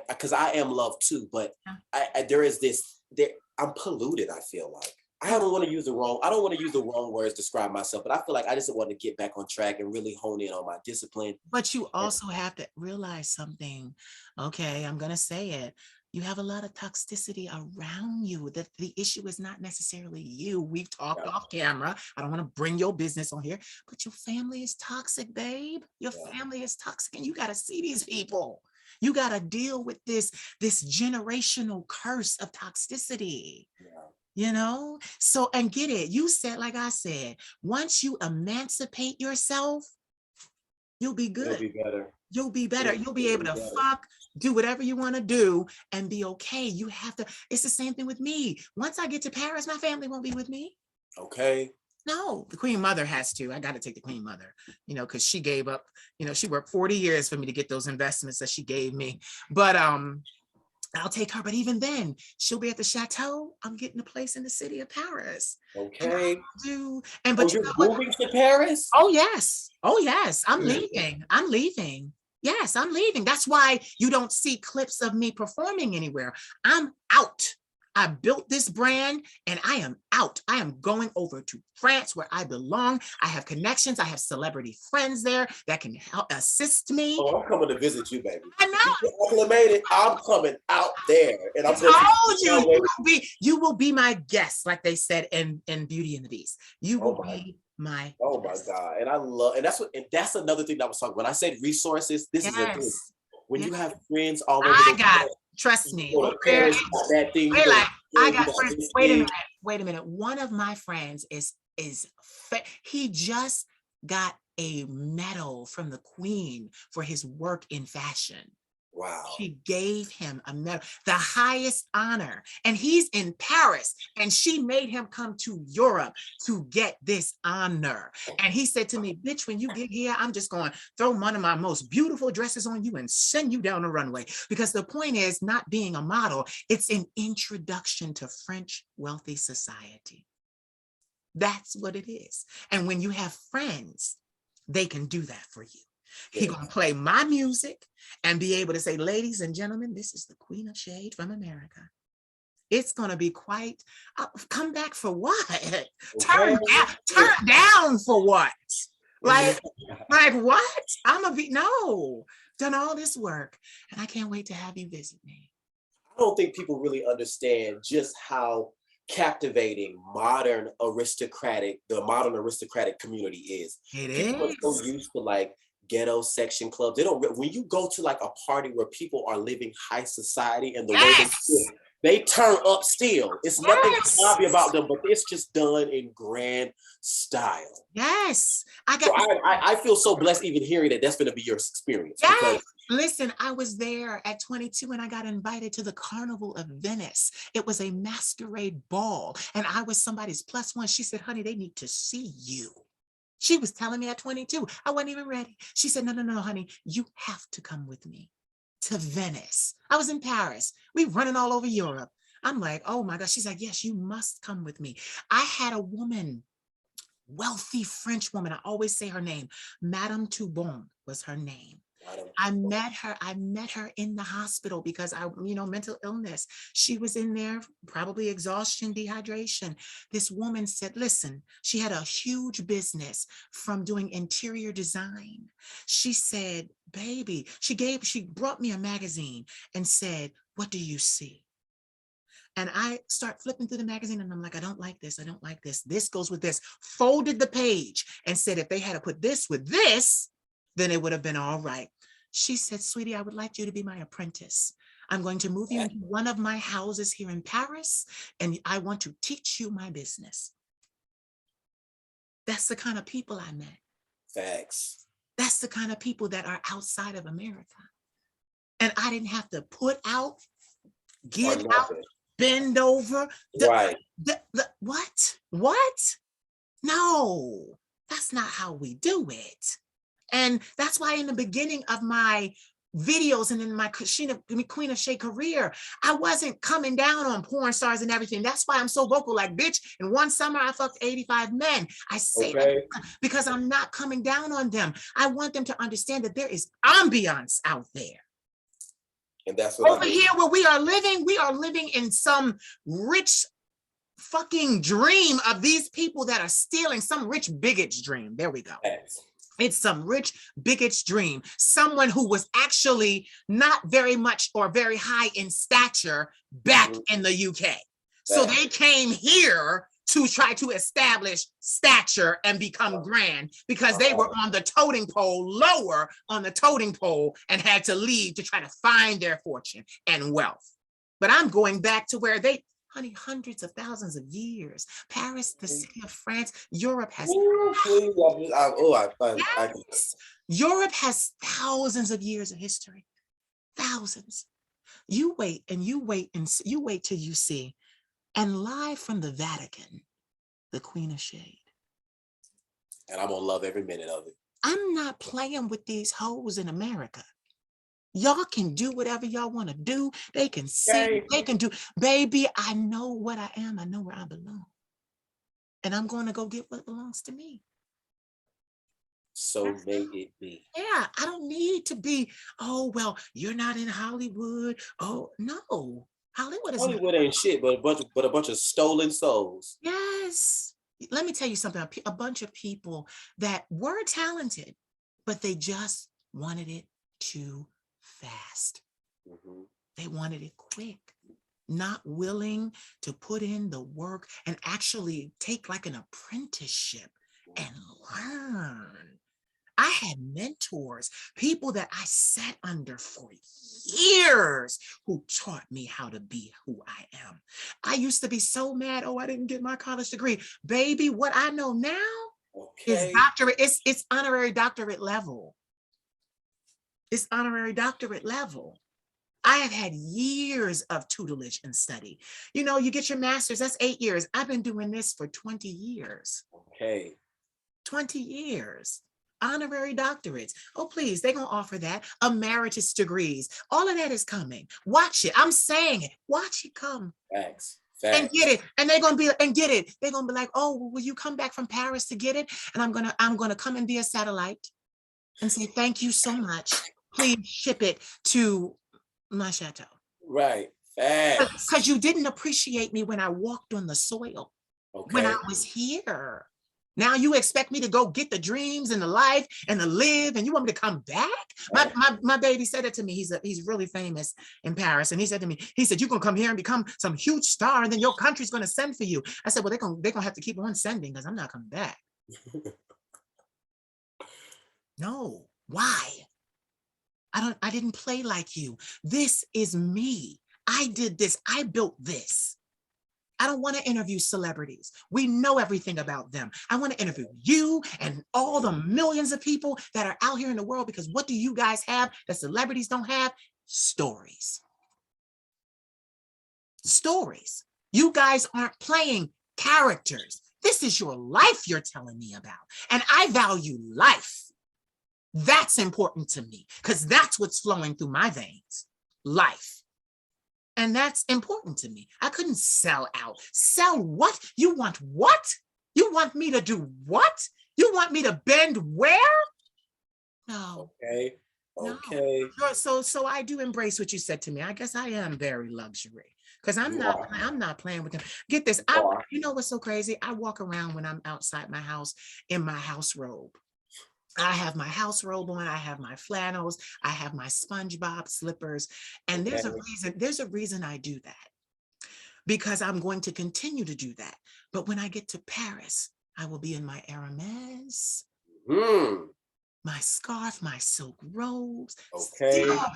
because I am love too, but Yeah. there is this, there, I'm polluted, I feel like. I don't want to use the wrong, I don't want to use the wrong words to describe myself, but I feel like I just want to get back on track and really hone in on my discipline. But you also have to realize something. Okay, I'm going to say it. You have a lot of toxicity around you. That the issue is not necessarily you. We've talked Yeah, off camera. I don't want to bring your business on here, but your family is toxic, babe. Your yeah, family is toxic, and you got to see these people. You got to deal with this generational curse of toxicity. yeah. You know, so and get it. You said, like I said, once you emancipate yourself, you'll be It'll good. be better. You'll be better. You'll be It'll able be to better. fuck, do whatever you want to do and be okay. You have to, it's the same thing with me. Once I get to Paris, my family won't be with me. Okay. No, the Queen Mother has to. I got to take the Queen Mother, because she gave up, she worked 40 years for me to get those investments that she gave me. But I'll take her. But even then, she'll be at the chateau. I'm getting a place in the city of Paris. And Okay. I'll do, and Oh, but you you're know what? moving to Paris? Oh, yes. Oh, yes. I'm Yeah. leaving. I'm leaving. Yes, I'm leaving. That's why you don't see clips of me performing anywhere. I'm out. I built this brand and I am out. I am going over to France where I belong. I have connections. I have celebrity friends there that can help assist me. Oh, I'm coming to visit you, baby. I You know. get acclimated, I'm coming out there, and I'm I going to told see you, my way. you will be my guest, like they said in Beauty and the Beast. You Oh will my, be my oh my guest. God. And I love, and that's another thing that I was talking. When I said resources, this is a thing. Yes. When Yes. you have friends all over I the got, world, trust you me, go over to there. Paris, you got that thing, you They're go to like, I Japan, you got got friends. this Wait a thing. minute. Wait a minute. One of my friends he just got a medal from the Queen for his work in fashion. Wow. She gave him a medal, the highest honor, and he's in Paris, and she made him come to Europe to get this honor. And he said to me, bitch, when you get here, I'm just going to throw one of my most beautiful dresses on you and send you down the runway. Because the point is not being a model, it's an introduction to French wealthy society. That's what it is. And when you have friends, they can do that for you. He Yes. gonna play my music and be able to say, ladies and gentlemen, this is the Queen of Shade from America. It's gonna be quite, come back for what? Okay. Turn down for what? Like, like what? I'm a be no, done all this work and I can't wait to have you visit me. I don't think people really understand just how captivating the modern aristocratic community is. It People are so is. used to like ghetto section clubs. They don't, when you go to like a party where people are living high society and the way Yes. they turn up still. It's nothing Yes. snobby about them, but it's just done in grand style. Yes. I So got, I feel so blessed even hearing that that's going to be your experience because yes. Listen, I was there at 22 and I got invited to the Carnival of Venice. It was a masquerade ball and I was somebody's plus one. She said, honey, they need to see you. She was telling me at 22, I wasn't even ready. She said, no, no, no, honey, you have to come with me to Venice. I was in Paris. We running all over Europe. I'm like, oh my gosh. She's like, yes, you must come with me. I had a woman, wealthy French woman. I always say her name. Madame Toubon was her name. I met her in the hospital because mental illness. She was in there, probably exhaustion, dehydration. This woman said, listen, she had a huge business from doing interior design. She said, baby, she brought me a magazine and said, what do you see? And I start flipping through the magazine and I'm like, I don't like this. I don't like this. This goes with this. Folded the page and said, if they had to put this with this, then it would have been all right. She said, sweetie, I would like you to be my apprentice. I'm going to move you into one of my houses here in Paris, and I want to teach you my business. That's the kind of people I met. facts. That's the kind of people that are outside of America. And I didn't have to put out, Or give out, nothing. bend over. Right. What? No, that's not how we do it. And that's why in the beginning of my videos and in my Queen of Shea career, I wasn't coming down on porn stars and everything. That's why I'm so vocal. Like, bitch, in one summer, I fucked 85 men. I say that Okay. because I'm not coming down on them. I want them to understand that there is ambiance out there. And that's what Over here where we are living in some rich fucking dream of these people that are stealing, some rich bigot's dream. There we go. Facts. It's some rich bigot's dream. Someone who was actually not very much or very high in stature back in the UK. So they came here to try to establish stature and become grand because they were on the totem pole, lower on the totem pole, and had to leave to try to find their fortune and wealth. But I'm going back to where they, honey, hundreds of thousands of years. Paris, the city of France, Europe has. Yes. Europe has thousands of years of history. Thousands. You wait and you wait and you wait till you see. And live from the Vatican, the Queen of Shade. And I'm gonna love every minute of it. I'm not playing with these hoes in America. Y'all can do whatever y'all want to do. They can sing, they can do. Baby, I know what I am. I know where I belong. And I'm going to go get what belongs to me. So may it be. Yeah, I don't need to be, oh, well, you're not in Hollywood. Oh, no. Hollywood ain't shit, but a bunch of stolen souls. Yes. Let me tell you something. A bunch of people that were talented, but they just wanted it too fast. They wanted it quick, not willing to put in the work and actually take like an apprenticeship and learn. I had mentors, people that I sat under for years who taught me how to be who I am. I used to be so mad, oh, I didn't get my college degree. Baby, what I know now is doctorate, it's honorary doctorate level. It's honorary doctorate level. I have had years of tutelage and study. You know, you get your master's, that's 8 years. I've been doing this for 20 years. 20 years. Honorary doctorates. Oh, please, they're going to offer that. Emeritus degrees. All of that is coming. Watch it. I'm saying it. Watch it come. Facts. And get it. And they're going to be, and get it. They're going to be like, oh, will you come back from Paris to get it? And I'm going to come in via satellite and say, thank you so much. Please ship it to my chateau. Right. Facts. Because you didn't appreciate me when I walked on the soil. When I was here. Now you expect me to go get the dreams and the life and the live, and you want me to come back? My baby said it to me. He's really famous in Paris, and he said to me, he said, you're gonna come here and become some huge star, and then your country's gonna send for you. I said, well, they're gonna have to keep on sending because I'm not coming back. No, why? I didn't play like you. This is me. I did this. I built this. I don't want to interview celebrities. We know everything about them. I want to interview you and all the millions of people that are out here in the world, because what do you guys have that celebrities don't have? Stories. Stories. You guys aren't playing characters. This is your life you're telling me about. And I value life. That's important to me because that's what's flowing through my veins. Life. And that's important to me. I couldn't sell out. Sell what? You want what? You want me to do what? You want me to bend where? No. Okay. No. So I do embrace what you said to me. I guess I am very luxury because I'm not playing with them. Get this. You know what's so crazy? I walk around when I'm outside my house in my house robe. I have my house robe on, I have my flannels, I have my SpongeBob slippers, and there's a reason I do that, because I'm going to continue to do that. But when I get to Paris, I will be in my Hermes, my scarf, my silk robes,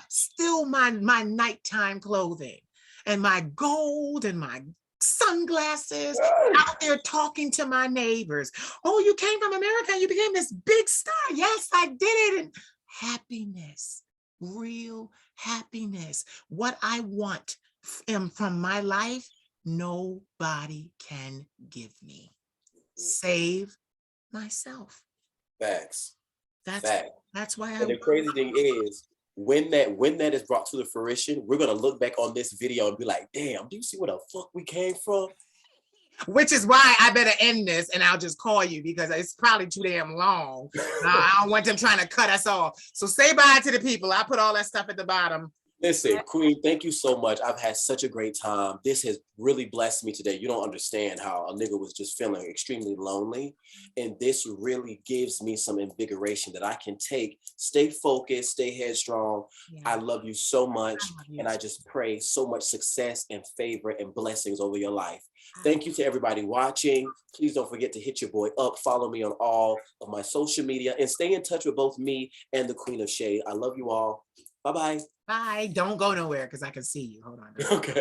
still my nighttime clothing, and my gold and my sunglasses, out there talking to my neighbors. Oh, you came from America and you became this big star. Yes, I did it. And happiness, real happiness. What I want from my life, nobody can give me. Save myself. Facts. That's Fact. that's why And the crazy thing is, when that is brought to the fruition, we're gonna look back on this video and be like, damn, do you see where the fuck we came from? which is why I better end this and I'll just call you because it's probably too damn long. I don't want them trying to cut us off. So say bye to the people. I put all that stuff at the bottom. Listen, Queen, thank you so much. I've had such a great time. This has really blessed me today. You don't understand how a nigga was just feeling extremely lonely. And this really gives me some invigoration that I can take, stay focused, stay headstrong. Yeah. I love you so much. You And I too. just pray so much success and favor and blessings over your life. Thank you to everybody watching. Please don't forget to hit your boy up. Follow me on all of my social media and stay in touch with both me and the Queen of Shade. I love you all. Bye-bye. Bye. Don't go nowhere because I can see you. Hold on. Okay.